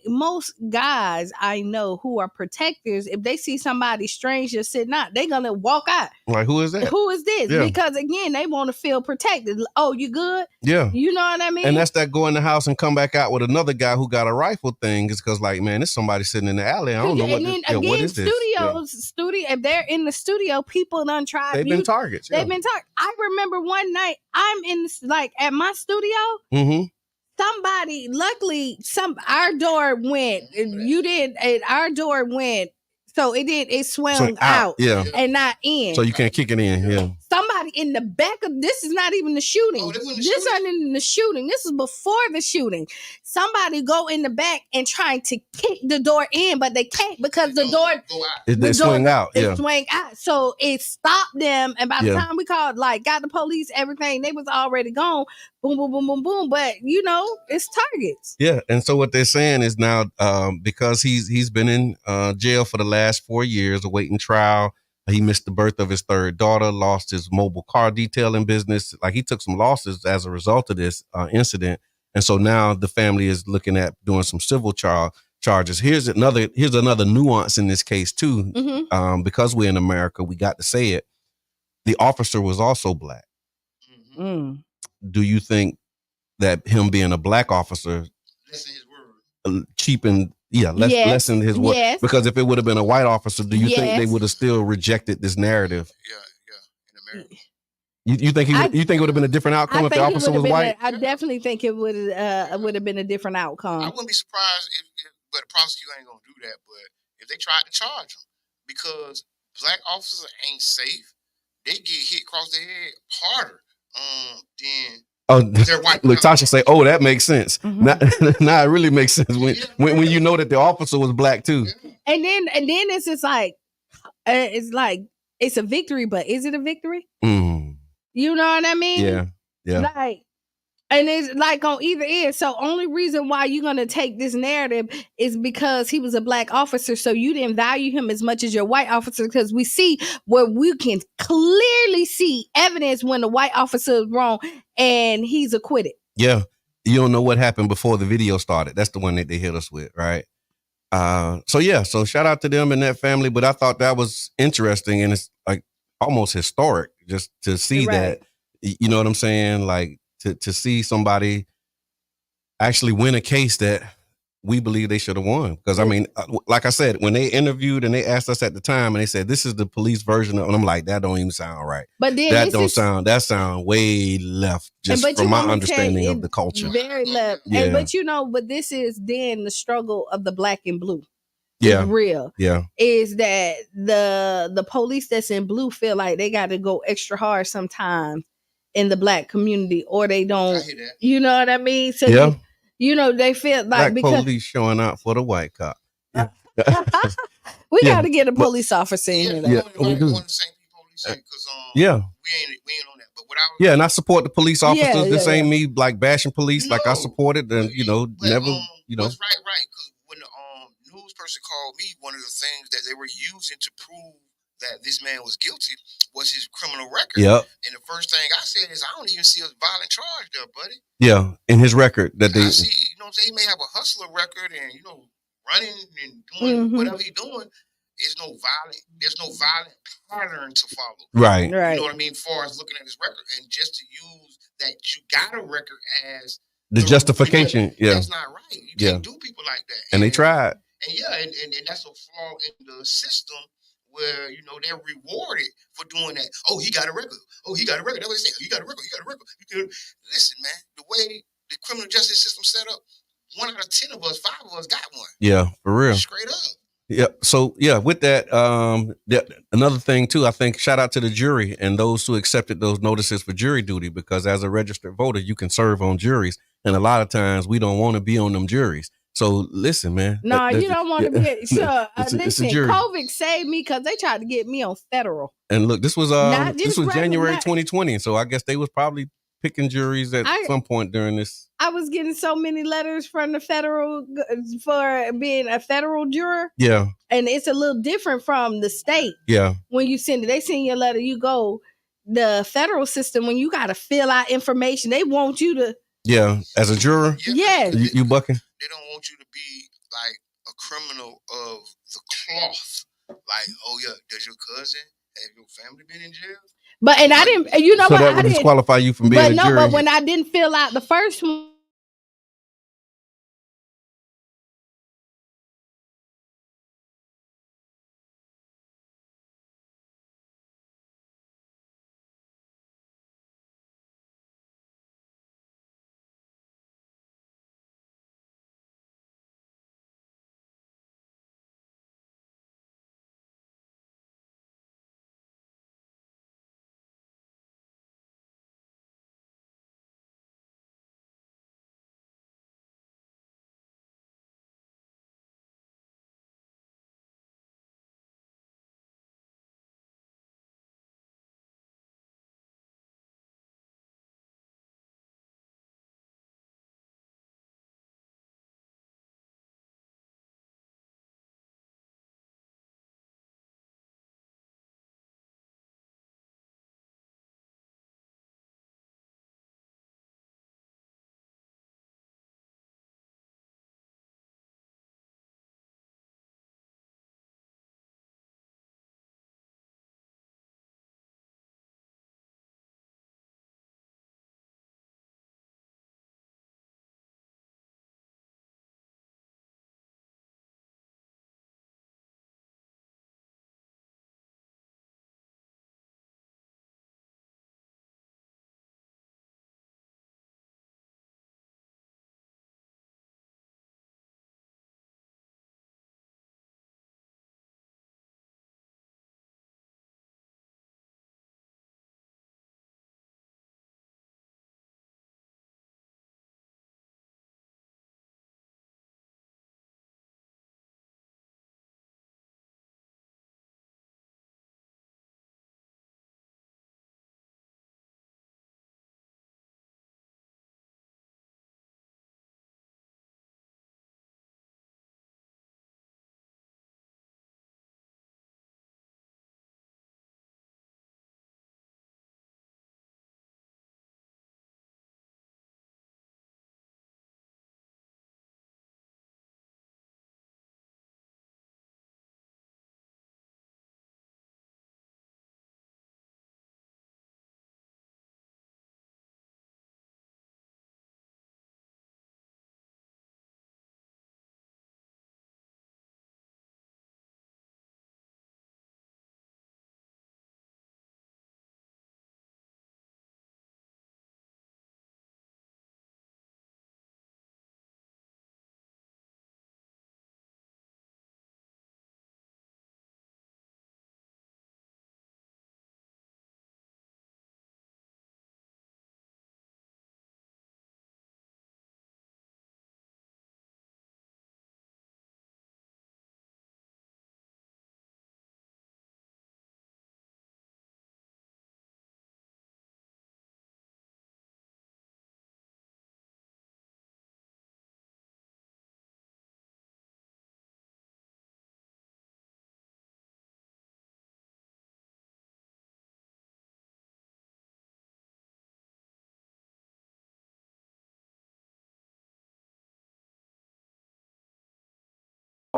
most guys I know who are protectors, if they see somebody stranger sitting out, they're gonna walk out. Like, who is that? Who is this? Yeah. Because again, they want to feel protected. Oh, you good? Yeah. You know what I mean? And that's that go in the house and come back out with another guy who got a rifle thing. It's because, like, man, there's somebody sitting in the alley. I don't know what is this? Studio. If they're in the studio, people done tried. They've been targets. They've been targets. I remember one night I'm in at my studio. Somebody, luckily, our door went. Our door went. So it swung out and not in. So you can't kick it in, yeah. Somebody in the back of this is not even the shooting. This isn't even the shooting. This is before the shooting. Somebody go in the back and trying to kick the door in, but they can't because the door it swung out. It swung out. So it stopped them. And by the time we got the police, everything, they was already gone. Boom, boom, boom, boom, boom. But it's targets. Yeah. And so what they're saying is now, because he's been in jail for the last 4 years awaiting trial. He missed the birth of his third daughter, lost his mobile car detailing business. Like, he took some losses as a result of this incident. And so now the family is looking at doing some civil charges. Here's another nuance in this case too. Because we're in America, we got to say it. The officer was also black. Do you think that him being a black officer cheapened lessen his work? Yes. Because if it would have been a white officer, do you think they would have still rejected this narrative? In America. You think it would have been a different outcome if the officer was white? I definitely think it would have been a different outcome. I wouldn't be surprised but the prosecutor ain't gonna do that. But if they tried to charge him, because black officers ain't safe, they get hit across the head harder than their white. Look, Tasha say, "Oh, that makes sense." Now it really makes sense when you know that the officer was black too. And then it's just like it's a victory, but is it a victory? You know what I mean? Yeah. And it's like on either end. So only reason why you're gonna take this narrative is because he was a black officer, so you didn't value him as much as your white officer. Because we see where we can clearly see evidence when the white officer is wrong and he's acquitted. Yeah, you don't know what happened before the video started. That's the one that they hit us with, right? So shout out to them and that family. But I thought that was interesting, and it's like almost historic just to see that. You know what I'm saying? Like to see somebody actually win a case that we believe they should have won. Because I mean, like I said, when they interviewed and they asked us at the time, and they said this is the police version of, and I'm like, that don't even sound right. But then that sound way left, just from my understanding of the culture. Very left. Yeah. But this is then the struggle of the black and blue. Yeah. Is real. Yeah. Is that the police that's in blue feel like they got to go extra hard sometimes in the black community, or they don't. You know what I mean? So yeah. You know, they feel like black police showing out for the white cop. Yeah. We got to get a police officer in here. We do. Yeah, we ain't on that. But what I and I support the police officers. This ain't me like bashing police. Like I support it, and never. That's right. Because when the news person called me, one of the things that they were using to prove that this man was guilty was his criminal record. Yep. And the first thing I said is, I don't even see a violent charge there, buddy. Yeah, in his record that they. I see, you know what I'm saying? He may have a hustler record and running and doing whatever he's doing. There's no violent pattern to follow. Right. You know what I mean? As far as looking at his record, and just to use that you got a record as the justification. That's not right. You can't do people like that. And they tried. And that's a flaw in the system where they're rewarded for doing that. Oh, he got a record. Oh, he got a record. That's what they say. He got a record. He got a record. Listen, man. The way the criminal justice system set up, 1 out of 10 of us, 5 of us got one. Yeah, for real. Straight up. Yeah. So with that, another thing too, I think shout out to the jury and those who accepted those notices for jury duty, because as a registered voter, you can serve on juries, and a lot of times we don't want to be on them juries. So listen, man. No, you don't want to be. Sure, listen. COVID saved me because they tried to get me on federal. And look, this was January 2020, so I guess they was probably picking juries at some point during this. I was getting so many letters from the federal for being a federal juror. Yeah. And it's a little different from the state. Yeah. When you send it, they send you a letter, you go. The federal system, when you got to fill out information, they want you to. Yeah. As a juror? Yes. You bucking? They don't want you to be like a criminal of the cloth. Like, oh yeah, does your cousin, have your family been in jail? But, and I didn't, so that would disqualify you from being a jury. But when I didn't fill out the first one,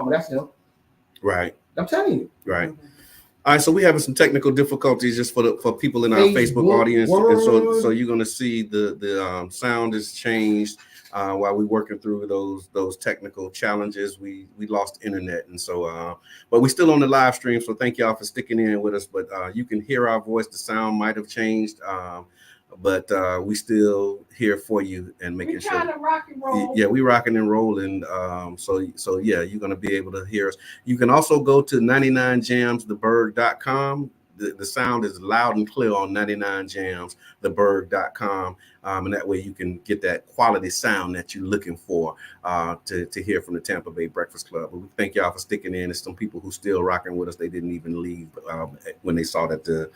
mama, that's him. Right. I'm telling you. Right. All right, so we're having some technical difficulties just for people in our Facebook audience, and so you're gonna see the sound is changed while we're working through those technical challenges. We lost internet, and so but we're still on the live stream. So thank y'all for sticking in with us. But you can hear our voice. The sound might have changed, but we still here for you and making sure. We're trying to rock and roll. Yeah, we rocking and rolling. So yeah, you're gonna be able to hear us. You can also go to 99jamstheberg.com. The sound is loud and clear on 99jamstheberg.com. And that way you can get that quality sound that you're looking for to hear from the Tampa Bay Breakfast Club. But we thank y'all for sticking in. There's some people who still rocking with us. They didn't even leave when they saw that the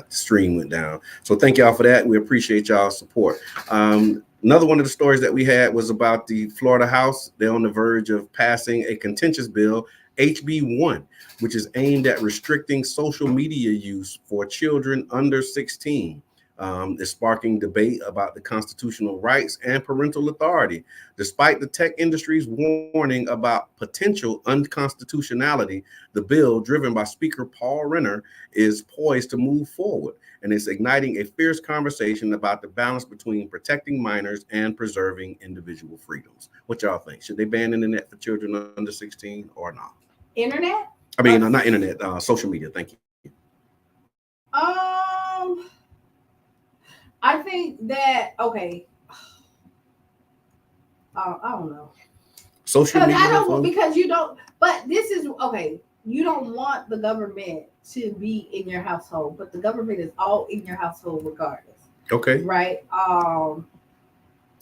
stream went down. So thank y'all for that. We appreciate y'all's support. Another one of the stories that we had was about the Florida House. They're on the verge of passing a contentious bill, HB 1, which is aimed at restricting social media use for children under 16. It's sparking debate about the constitutional rights and parental authority. Despite the tech industry's warning about potential unconstitutionality, the bill, driven by Speaker Paul Renner, is poised to move forward, and it's igniting a fierce conversation about the balance between protecting minors and preserving individual freedoms. What y'all think? Should they ban internet for children under 16 or not? Internet? I mean, not internet, social media. Thank you. I think that, okay. I don't know. Social media. Because you don't, but this is, okay, you don't want the government to be in your household, but the government is all in your household regardless. Okay. Right?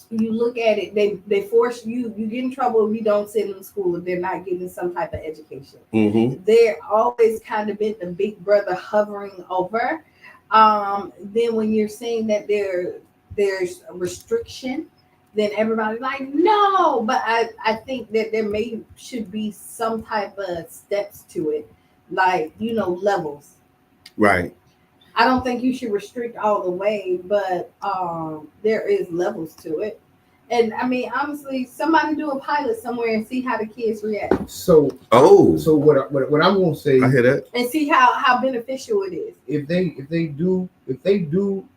You look at it, they force you get in trouble if you don't send them to school if they're not getting some type of education. Mm-hmm. They're always kind of been the big brother hovering over. Then when you're saying that there's a restriction, then everybody's like, no, but I think that there should be some type of steps to it, like, levels. Right. I don't think you should restrict all the way, but there is levels to it. And I mean, honestly, somebody do a pilot somewhere and see how the kids react. So what I'm gonna say, I hear that, and see how beneficial it is. If they do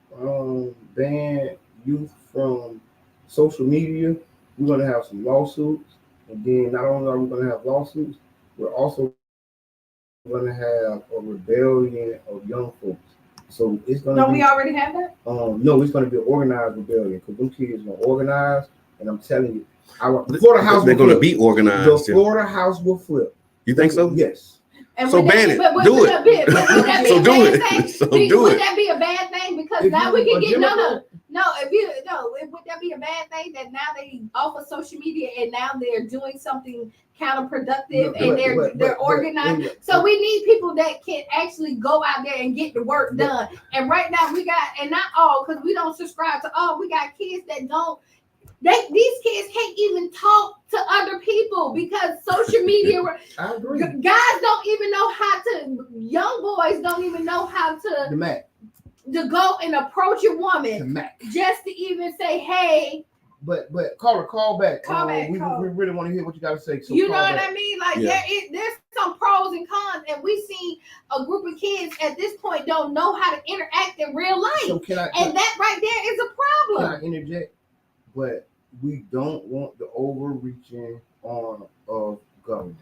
ban youth from social media, we're gonna have some lawsuits, and then not only are we gonna have lawsuits, we're also gonna have a rebellion of young folks. So it's gonna. We already have that. No, it's gonna be an organized rebellion because them kids are organized, and I'm telling you, the Florida House. They're gonna be organized. The Florida House will flip. You think so? Yes. And so ban it. Do it. So do it. So do it. Would that be a bad thing? Because now we can get would that be a bad thing that now they offer social media and now they're doing something counterproductive and they're organized? So we need people that can actually go out there and get the work done. And right now we got, and not all, because we don't subscribe to all. We got kids that don't. These kids can't even talk to other people because social media. I agree. Guys don't even know how to. Young boys don't even know how to go and approach a woman just to even say, "Hey." But call back. We really want to hear what you got to say. So you know what I mean? Like there's some pros and cons, and we see a group of kids at this point don't know how to interact in real life, and that right there is a problem. Can I interject? But we don't want the overreaching arm of government.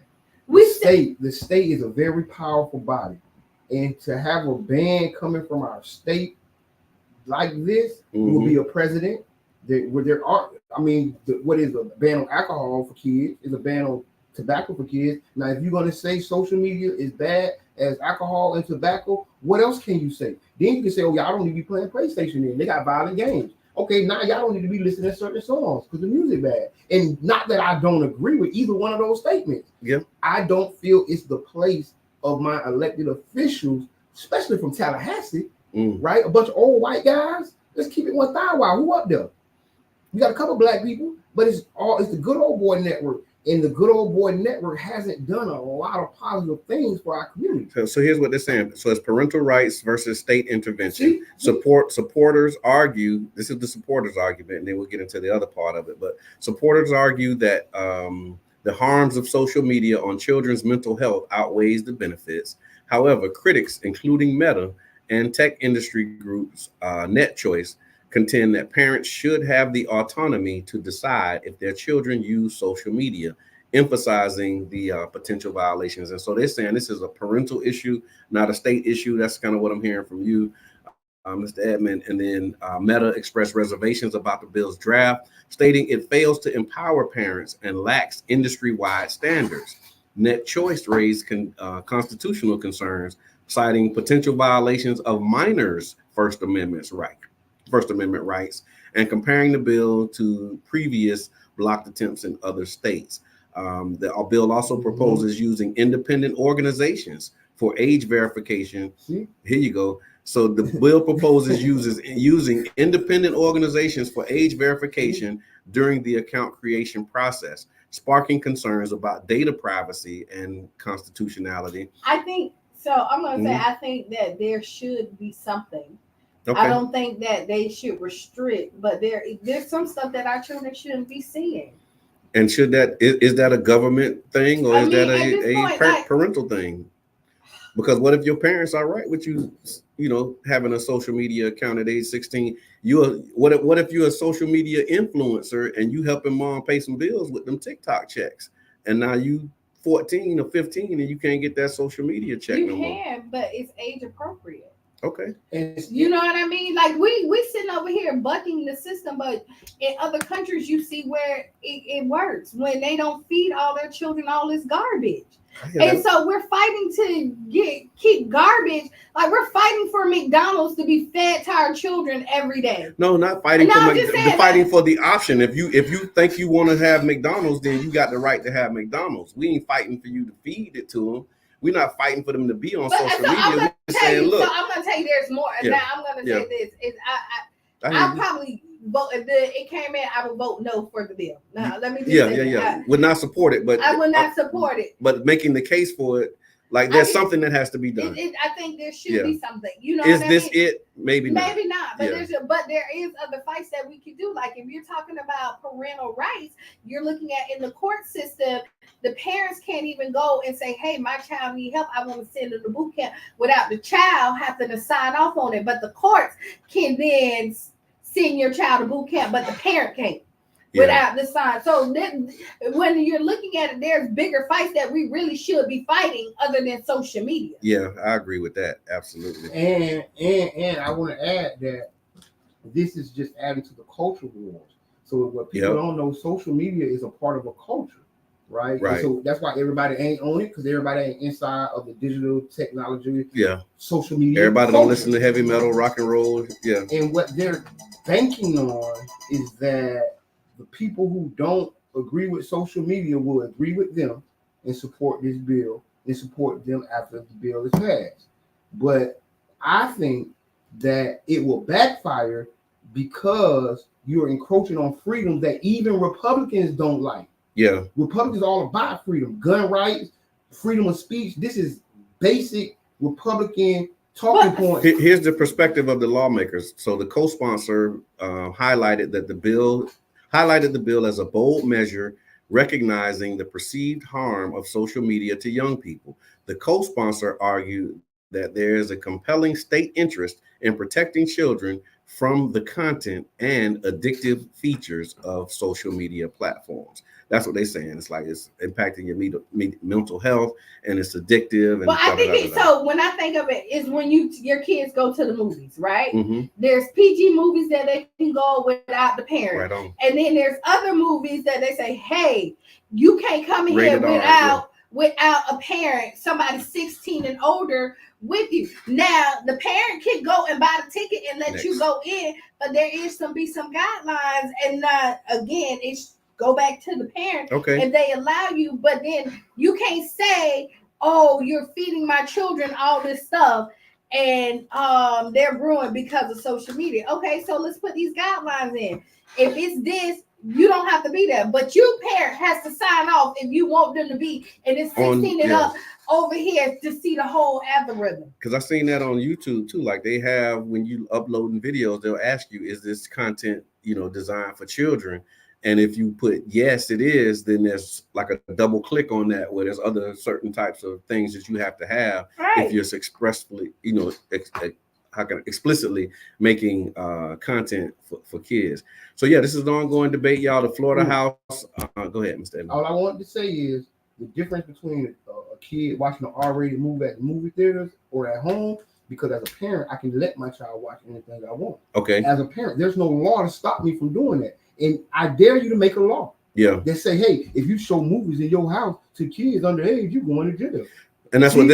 The state is a very powerful body, and to have a ban coming from our state like this will be a precedent. There are, what is a ban on alcohol for kids is a ban on tobacco for kids. Now, if you're going to say social media is bad as alcohol and tobacco, what else can you say? Then you can say, oh, y'all don't need to be playing PlayStation then. They got violent games. Okay, now y'all don't need to be listening to certain songs because the music bad. And not that I don't agree with either one of those statements. Yeah. I don't feel it's the place of my elected officials, especially from Tallahassee, right? A bunch of old white guys. Let's keep it 1,000. Who up there? We got a couple black people, but it's the good old boy network. And the good old boy network hasn't done a lot of positive things for our community. So here's what they're saying. So it's parental rights versus state intervention. Supporters argue, this is the supporters argument, and then we'll get into the other part of it. But supporters argue that The harms of social media on children's mental health outweighs the benefits. However, critics, including Meta and tech industry groups NetChoice, contend that parents should have the autonomy to decide if their children use social media, emphasizing the potential violations. And so they're saying this is a parental issue, not a state issue. That's kind of what I'm hearing from you, Mr. Edmond. And then Meta expressed reservations about the bill's draft, stating it fails to empower parents and lacks industry-wide standards. Net Choice raised constitutional concerns, citing potential violations of minors' First Amendment rights, and comparing the bill to previous blocked attempts in other states. The bill also proposes using independent organizations for age verification. Here you go. So the bill proposes using independent organizations for age verification during the account creation process, sparking concerns about data privacy and constitutionality. I think so. I'm going to say I think that there should be something. Okay. I don't think that they should restrict, but there's some stuff that our children shouldn't be seeing. And should that is that a government thing, or is that a parental thing? Because what if your parents are right with you, having a social media account at age 16? What if you're a social media influencer and you helping mom pay some bills with them TikTok checks, and now you 14 or 15 and you can't get that social media check no more? You can, but it's age appropriate. Okay. You know what I mean? Like we sitting over here bucking the system, but in other countries you see where it works when they don't feed all their children all this garbage. Yeah. And so we're fighting to keep garbage. Like we're fighting for McDonald's to be fed to our children every day. No, not fighting fighting for the option. If you think you want to have McDonald's, then you got the right to have McDonald's. We ain't fighting for you to feed it to them. We're not fighting for them to be on social media. So I'm gonna tell you there's more. Yeah. Now I'm gonna say this is I probably vote if it came in, I would vote no for the bill. Now let me just would not support it, but I would not support it. But making the case for it, like there's something that has to be done. I think there should be something. Is this it? Maybe not. Maybe not. But there is other fights that we can do. Like if you're talking about parental rights, you're looking at in the court system, the parents can't even go and say, hey, my child needs help. I want to send them to boot camp without the child having to sign off on it. But the courts can then send your child to boot camp, but the parent can't without the sign. So then, when you're looking at it, there's bigger fights that we really should be fighting other than social media. Yeah, I agree with that. Absolutely. And I want to add that this is just adding to the cultural wars. So what people don't know, social media is a part of a culture. Right. So that's why everybody ain't on it, because everybody ain't inside of the digital technology. Yeah. Social media. Everybody don't listen to heavy metal, rock and roll. Yeah. And what they're banking on is that the people who don't agree with social media will agree with them and support this bill and support them after the bill is passed. But I think that it will backfire because you're encroaching on freedom that even Republicans don't like. Yeah. Republicans are all about freedom, gun rights, freedom of speech. This is basic Republican talking points. Here's the perspective of the lawmakers. So the co-sponsor highlighted the bill as a bold measure, recognizing the perceived harm of social media to young people. The co-sponsor argued that there is a compelling state interest in protecting children from the content and addictive features of social media platforms. That's what they're saying. It's like it's impacting your mental health and it's addictive. And I think so. When I think of it, is when your kids go to the movies, right? Mm-hmm. There's PG movies that they can go without the parent, right on. And then there's other movies that they say, "Hey, you can't come in here without a parent, somebody 16 and older with you." Now the parent can go and buy the ticket and let you go in, but there is some guidelines, and again, it's go back to the parent if they allow you, but then you can't say, "Oh, you're feeding my children all this stuff and they're ruined because of social media." Okay, so let's put these guidelines in. If it's this, you don't have to be there, but your parent has to sign off if you want them to be, and it's 16 and up over here to see the whole algorithm. Because I've seen that on YouTube too. Like they have, when you uploading videos, they'll ask you, is this content, designed for children? And if you put yes, it is, then there's like a double click on that where there's other certain types of things that you have to have if you're expressly, explicitly making content for kids. So yeah, this is an ongoing debate, y'all. The Florida House. Go ahead, Mr. Edmund. All I wanted to say is the difference between a kid watching an R-rated movie at the movie theaters or at home. Because as a parent, I can let my child watch anything I want. Okay. As a parent, there's no law to stop me from doing that. And I dare you to make a law. Yeah. That say, hey, if you show movies in your house to kids underage, you're going to jail. And that's what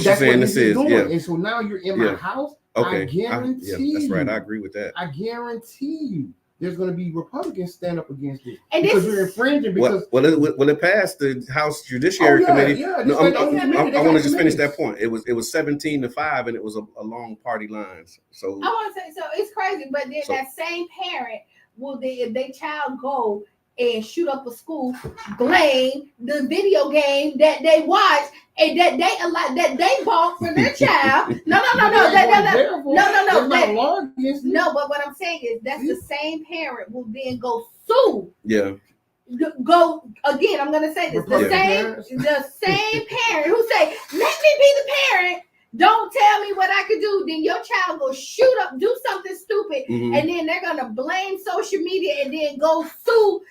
she's saying. This is doing. Yeah. And so now you're in my house. Okay. I guarantee that's right. I agree with that. I guarantee you. There's going to be Republicans stand up against it and because you're infringing. Because it passed the House Judiciary Committee. Yeah, no, I want to just finish that point. It was 17-5, and it was a long party lines. So I want to say, so it's crazy, but then that same parent will, if their child go and shoot up a school, blame the video game that they watch and that they bought for their child. No. But what I'm saying is that's the same parent will then go sue. Yeah. Go again. I'm gonna say this: the same parent who say, "Let me be the parent. Don't tell me what I could do." Then your child go shoot up, do something stupid, and then they're gonna blame social media and then go sue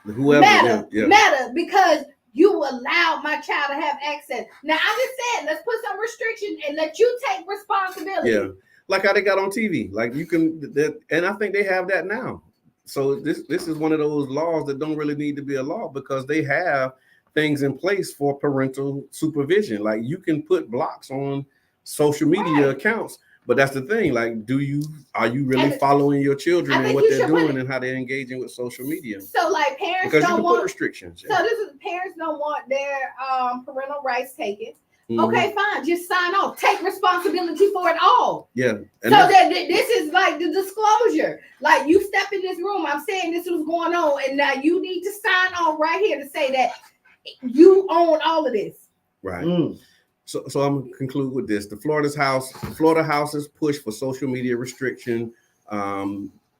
whoever. Meta because you allowed my child to have access. Now I just said, let's put some restriction and let you take responsibility. Yeah, like how they got on TV. Like you can, and I think they have that now. So this is one of those laws that don't really need to be a law because they have things in place for parental supervision. Like you can put blocks on social media accounts, but that's the thing. Like, are you really following your children and what they're doing and how they're engaging with social media? So like parents because don't want restrictions. So parents don't want their parental rights taken. Okay, fine. Just sign off. Take responsibility for it all. Yeah. So that this is like the disclosure. Like you step in this room, I'm saying this was going on, and now you need to sign off right here to say that you own all of this. Right. So I'm gonna conclude with this. The Florida House's push for social media restriction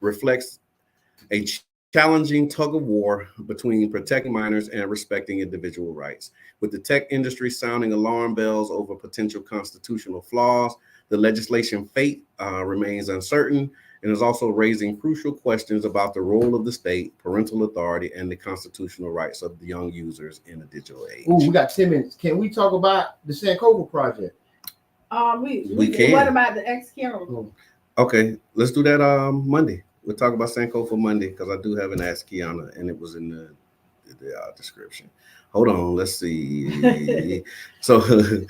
reflects a challenging tug of war between protecting minors and respecting individual rights. With the tech industry sounding alarm bells over potential constitutional flaws, the legislation fate remains uncertain and is also raising crucial questions about the role of the state, parental authority, and the constitutional rights of the young users in a digital age. We got 10 minutes. Can we talk about the Sankofa project? We can. What about the ex-Kiana? Okay, let's do that Monday. We'll talk about Sankofa Monday because I do have an Ask Kiana, and it was in the description. Hold on, let's see. So the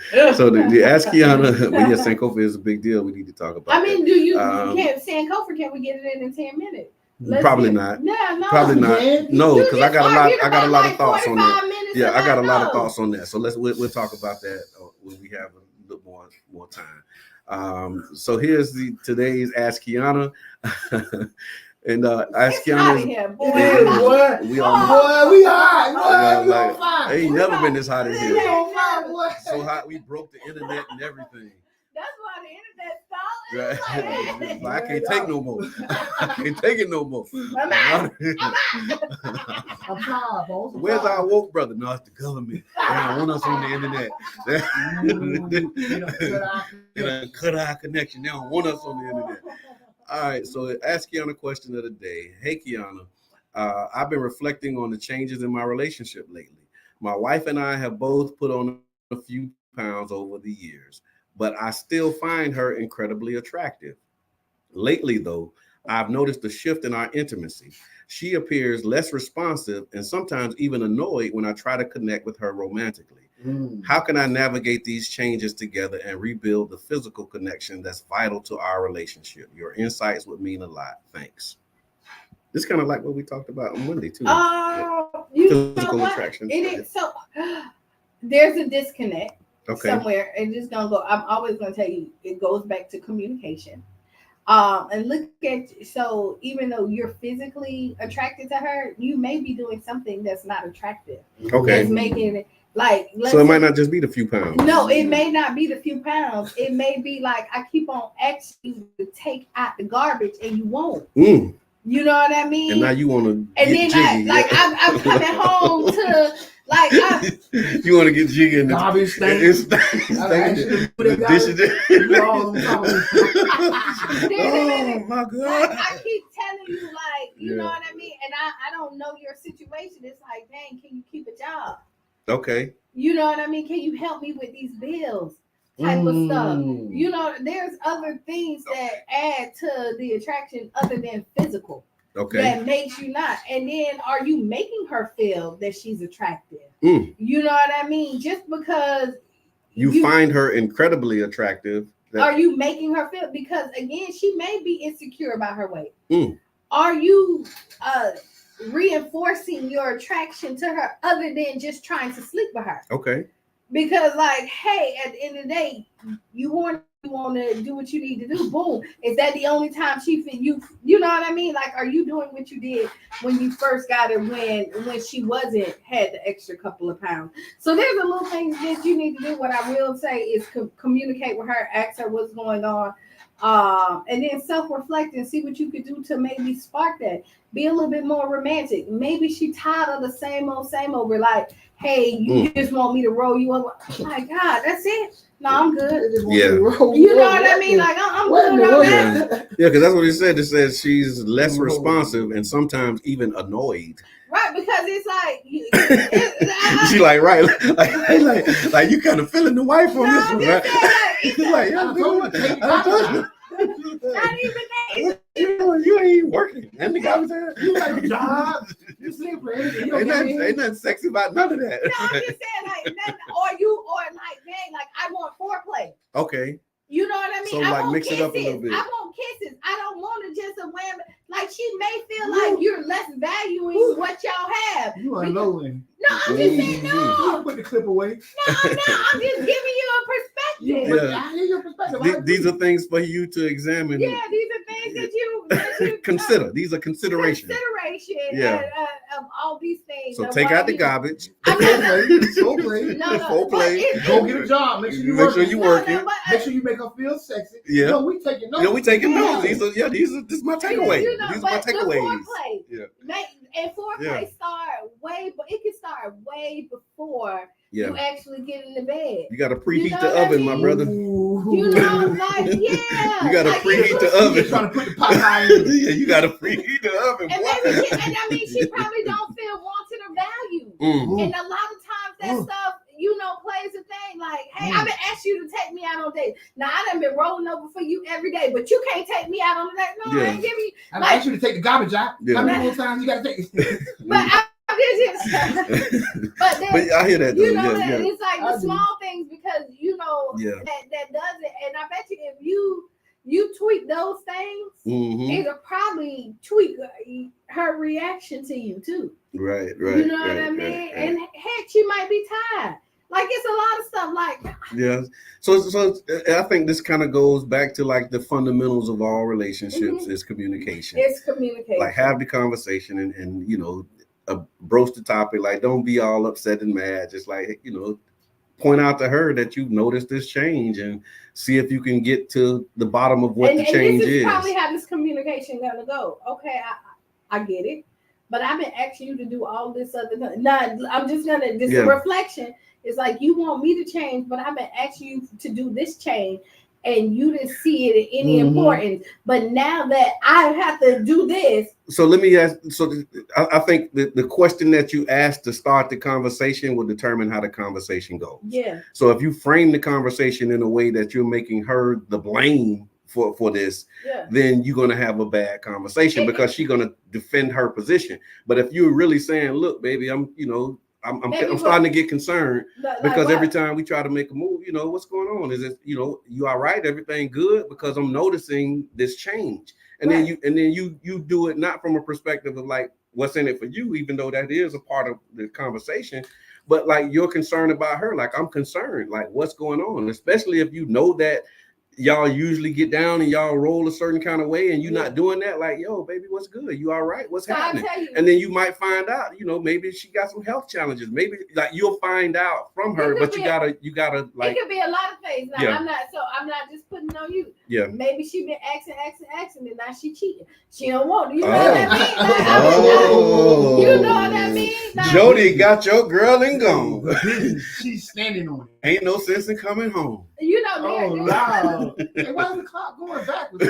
Ask Kiana, but yeah, Sankofa is a big deal. We need to talk about. I mean, do you can't Sankofa? Can we get it in 10 minutes? Probably not. Yeah, no. Probably not. No, because I got a lot of thoughts on that. Yeah, I got a lot of thoughts on that. So we'll talk about that when we have a little more time. So here's today's Ask Kiana. And Ask Kiana, we hot. Ain't never been this hot in here. So hot we broke the internet and everything. That's why the internet stopped. Right. I can't take no more. I can't take it no more. I'm out. Where's our woke brother? No, it's the government. They don't want us on the internet. They done cut our connection. They don't want us on the internet. All right, so ask Kiana question of the day. Hey, Kiana, I've been reflecting on the changes in my relationship lately. My wife and I have both put on a few pounds over the years, but I still find her incredibly attractive. Lately, though, I've noticed a shift in our intimacy. She appears less responsive and sometimes even annoyed when I try to connect with her romantically. How can I navigate these changes together and rebuild the physical connection that's vital to our relationship? Your insights would mean a lot. Thanks. This is kind of like what we talked about on Monday, too. Physical attraction. It is so. There's a disconnect somewhere. And just gonna go. I'm always gonna tell you, it goes back to communication. And look at, so even though you're physically attracted to her, you may be doing something that's not attractive. Okay. It's making it. So it might not just be the few pounds. No, it may not be the few pounds. It may be like I keep on asking you to take out the garbage and you won't. You know what I mean? And now you want to and then jiggy. I'm coming home to you want to get jiggy in the garbage stank. Oh my God! I keep telling you, you know what I mean, and I don't know your situation. It's like, dang, can you keep a job? Okay. You know what I mean? Can you help me with these bills? Type of stuff. You know, there's other things that add to the attraction other than physical. Okay. That makes you not. And then are you making her feel that she's attractive? You know what I mean? Just because you find her incredibly attractive. Are you making her feel? Because again, she may be insecure about her weight. Are you reinforcing your attraction to her other than just trying to sleep with her? Okay. Because hey, at the end of the day, you want to do what you need to do. Boom. Is that the only time she fit you? You know what I mean? Are you doing what you did when you first got her when she had the extra couple of pounds? So there's a little things that you need to do. What I will say is communicate with her, ask her what's going on, and then self-reflect and see what you could do to maybe spark that. Be a little bit more romantic. Maybe she tired of the same old. We're hey, you just want me to roll you up. Oh my God, that's it. No, I'm good. Yeah. You know what I mean? I'm good. Yeah, because that's what he said. It says she's less responsive and sometimes even annoyed. Right, because it's she right, you kind of feeling the wife on this one, right? Not even that. You ain't working. And the guy was there. You got a job. You sleep. Ain't nothing sexy about none of that. No, I'm just saying I want foreplay. Okay. You know what I mean? So I want mix kisses. it up a little bit. I want kisses. I don't want to just a wham. She may feel like you're less valuing what y'all have. You are lowering. No, I'm just saying no. Put the clip away. No, I'm just giving you a perspective. I hear your perspective. These are things for you to examine. Yeah, these are things that you consider. These are considerations. Of all these things. So take out the garbage. Go play. Go get a job. Make sure you're working. Make sure you make her feel sexy. Yeah. No, we taking notes. We taking notes. This is my takeaway. These are my takeaways. And foreplay it can start way before you actually get in the bed. You gotta preheat the oven, my brother. You know, you gotta preheat the oven. Trying to put the pot in. Yeah, you gotta preheat the oven. And she probably don't feel wanted or valued. And a lot of times that stuff, plays a thing. Hey, I've been asking you to take me out on dates. Now I done been rolling over for you every day, but you can't take me out on a date. No, I ain't giving you. I asked you to take the garbage out. How many more times you gotta take it? But I hear that. It's the small things because that does it. And I bet you if you tweak those things, it'll probably tweak her reaction to you too. Right. You know what I mean? Right. And heck, she might be tired. It's a lot of stuff like that. Yeah. So I think this kind of goes back to the fundamentals of all relationships is communication. It's communication. Have the conversation and broach the topic. Don't be all upset and mad. Just point out to her that you've noticed this change and see if you can get to the bottom of what the change is. Probably how this communication gonna go. Okay, I get it, but I've been asking you to do all this other thing. Now I'm just gonna reflection. It's you want me to change, but I've been asking you to do this change, and you didn't see it any importance. But now that I have to do this. So let me ask. So I think the question that you asked to start the conversation will determine how the conversation goes. Yeah. So if you frame the conversation in a way that you're making her the blame for this, then you're going to have a bad conversation because she's going to defend her position. But if you're really saying, look, baby, I'm starting to get concerned because every time we try to make a move, what's going on? Is it, you all right? Everything good? Because I'm noticing this change. And then you do it not from a perspective of what's in it for you, even though that is a part of the conversation, but you're concerned about her. I'm concerned, what's going on? Especially if you know that y'all usually get down and y'all roll a certain kind of way, and you're not doing that, like, yo, baby, what's good? You all right? What's happening? And then you might find out, maybe she got some health challenges. Maybe like you'll find out from her, but you gotta like. It could be a lot of things. Now, I'm not just putting it on you. Yeah. Maybe she been asking, and now she cheating. She don't want. You know what that means? You know what that means? Jody got your girl and gone. She's standing on it. Ain't no sense in coming home. You know that. Oh, wow. Hey, why is the clock going backwards?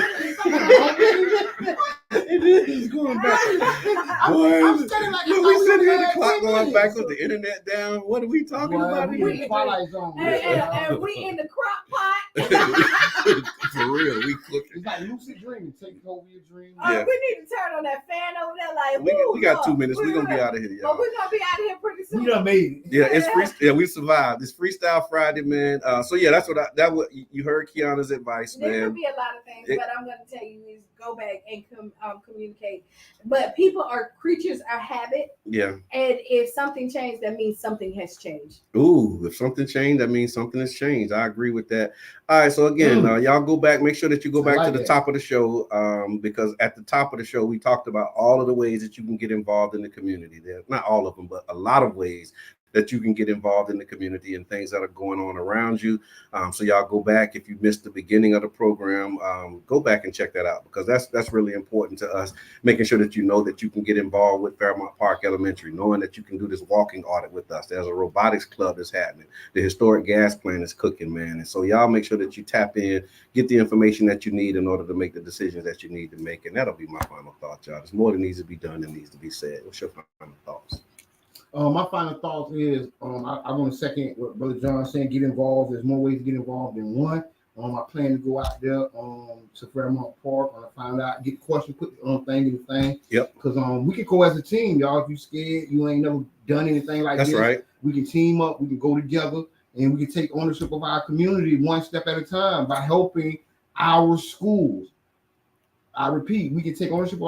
It is going backwards. I'm standing like we sitting here, the clock going backwards, the internet down. What are we talking about here? We in the Twilight Zone. And we in the crock pot. For real, we cooking. It's like lucid dreaming. Take over your dream. We need to turn on that fan over there. Like, we got 2 minutes. We're going to be out of here, y'all. But we're going to be out of here pretty soon. We done made it. Yeah, it's free. Yeah, we survived. It's Freestyle Friday, man. So yeah, that's what you heard Kiana's advice, man. There could be a lot of things, but I'm going to tell you is go back and communicate. But people are creatures of habit. Yeah. And if something changed, that means something has changed. Ooh, if something changed, that means something has changed. I agree with that. All right, so again, y'all go back. Make sure that you go back to the top of the show, because at the top of the show, we talked about all of the ways that you can get involved in the community. There, not all of them, but a lot of ways that you can get involved in the community and things that are going on around you. So y'all go back. If you missed the beginning of the program, go back and check that out, because that's really important to us, making sure that you know that you can get involved with Fairmont Park Elementary, knowing that you can do this walking audit with us. There's a robotics club that's happening. The historic gas plant is cooking, man. And so y'all make sure that you tap in, get the information that you need in order to make the decisions that you need to make. And that'll be my final thought, y'all. There's more that needs to be done than needs to be said. What's your final thoughts? My final thought is I want to second what Brother John saying. Get involved. There's more ways to get involved than one. I plan to go out there to Fairmont Park and find out, get questions, put thing in the thing. Yep. Because we can go as a team, y'all. If you scared, you ain't never done anything like this. That's right. We can team up. We can go together, and we can take ownership of our community one step at a time by helping our schools. I repeat, we can take ownership of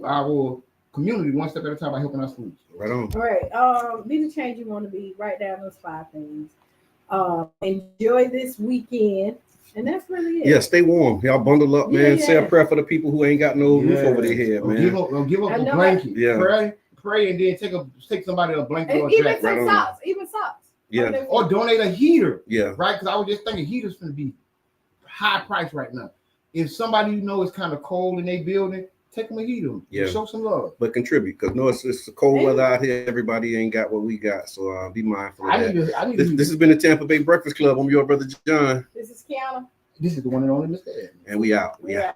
our community one step at a time by helping our schools. Right on. All right. Be the change you want to be. Write down those 5 things. Enjoy this weekend. And that's really it. Yeah, stay warm. Y'all bundle up, man. Say a prayer for the people who ain't got no roof over their head, man. Give up a blanket. Yeah. Pray, and then take somebody a blanket or a even jacket. take socks. Even socks. Yeah. Or donate a heater. Yeah. Right? Because I was just thinking heaters going to be high price right now. If somebody you know is kind of cold in their building, take them a heater. Yeah. Show some love. But contribute, because it's cold weather out here. Everybody ain't got what we got. So be mindful of that. This has been the Tampa Bay Breakfast Club. I'm your brother John. This is Kiana. This is the one and only Mr. Ed. And we out. We out.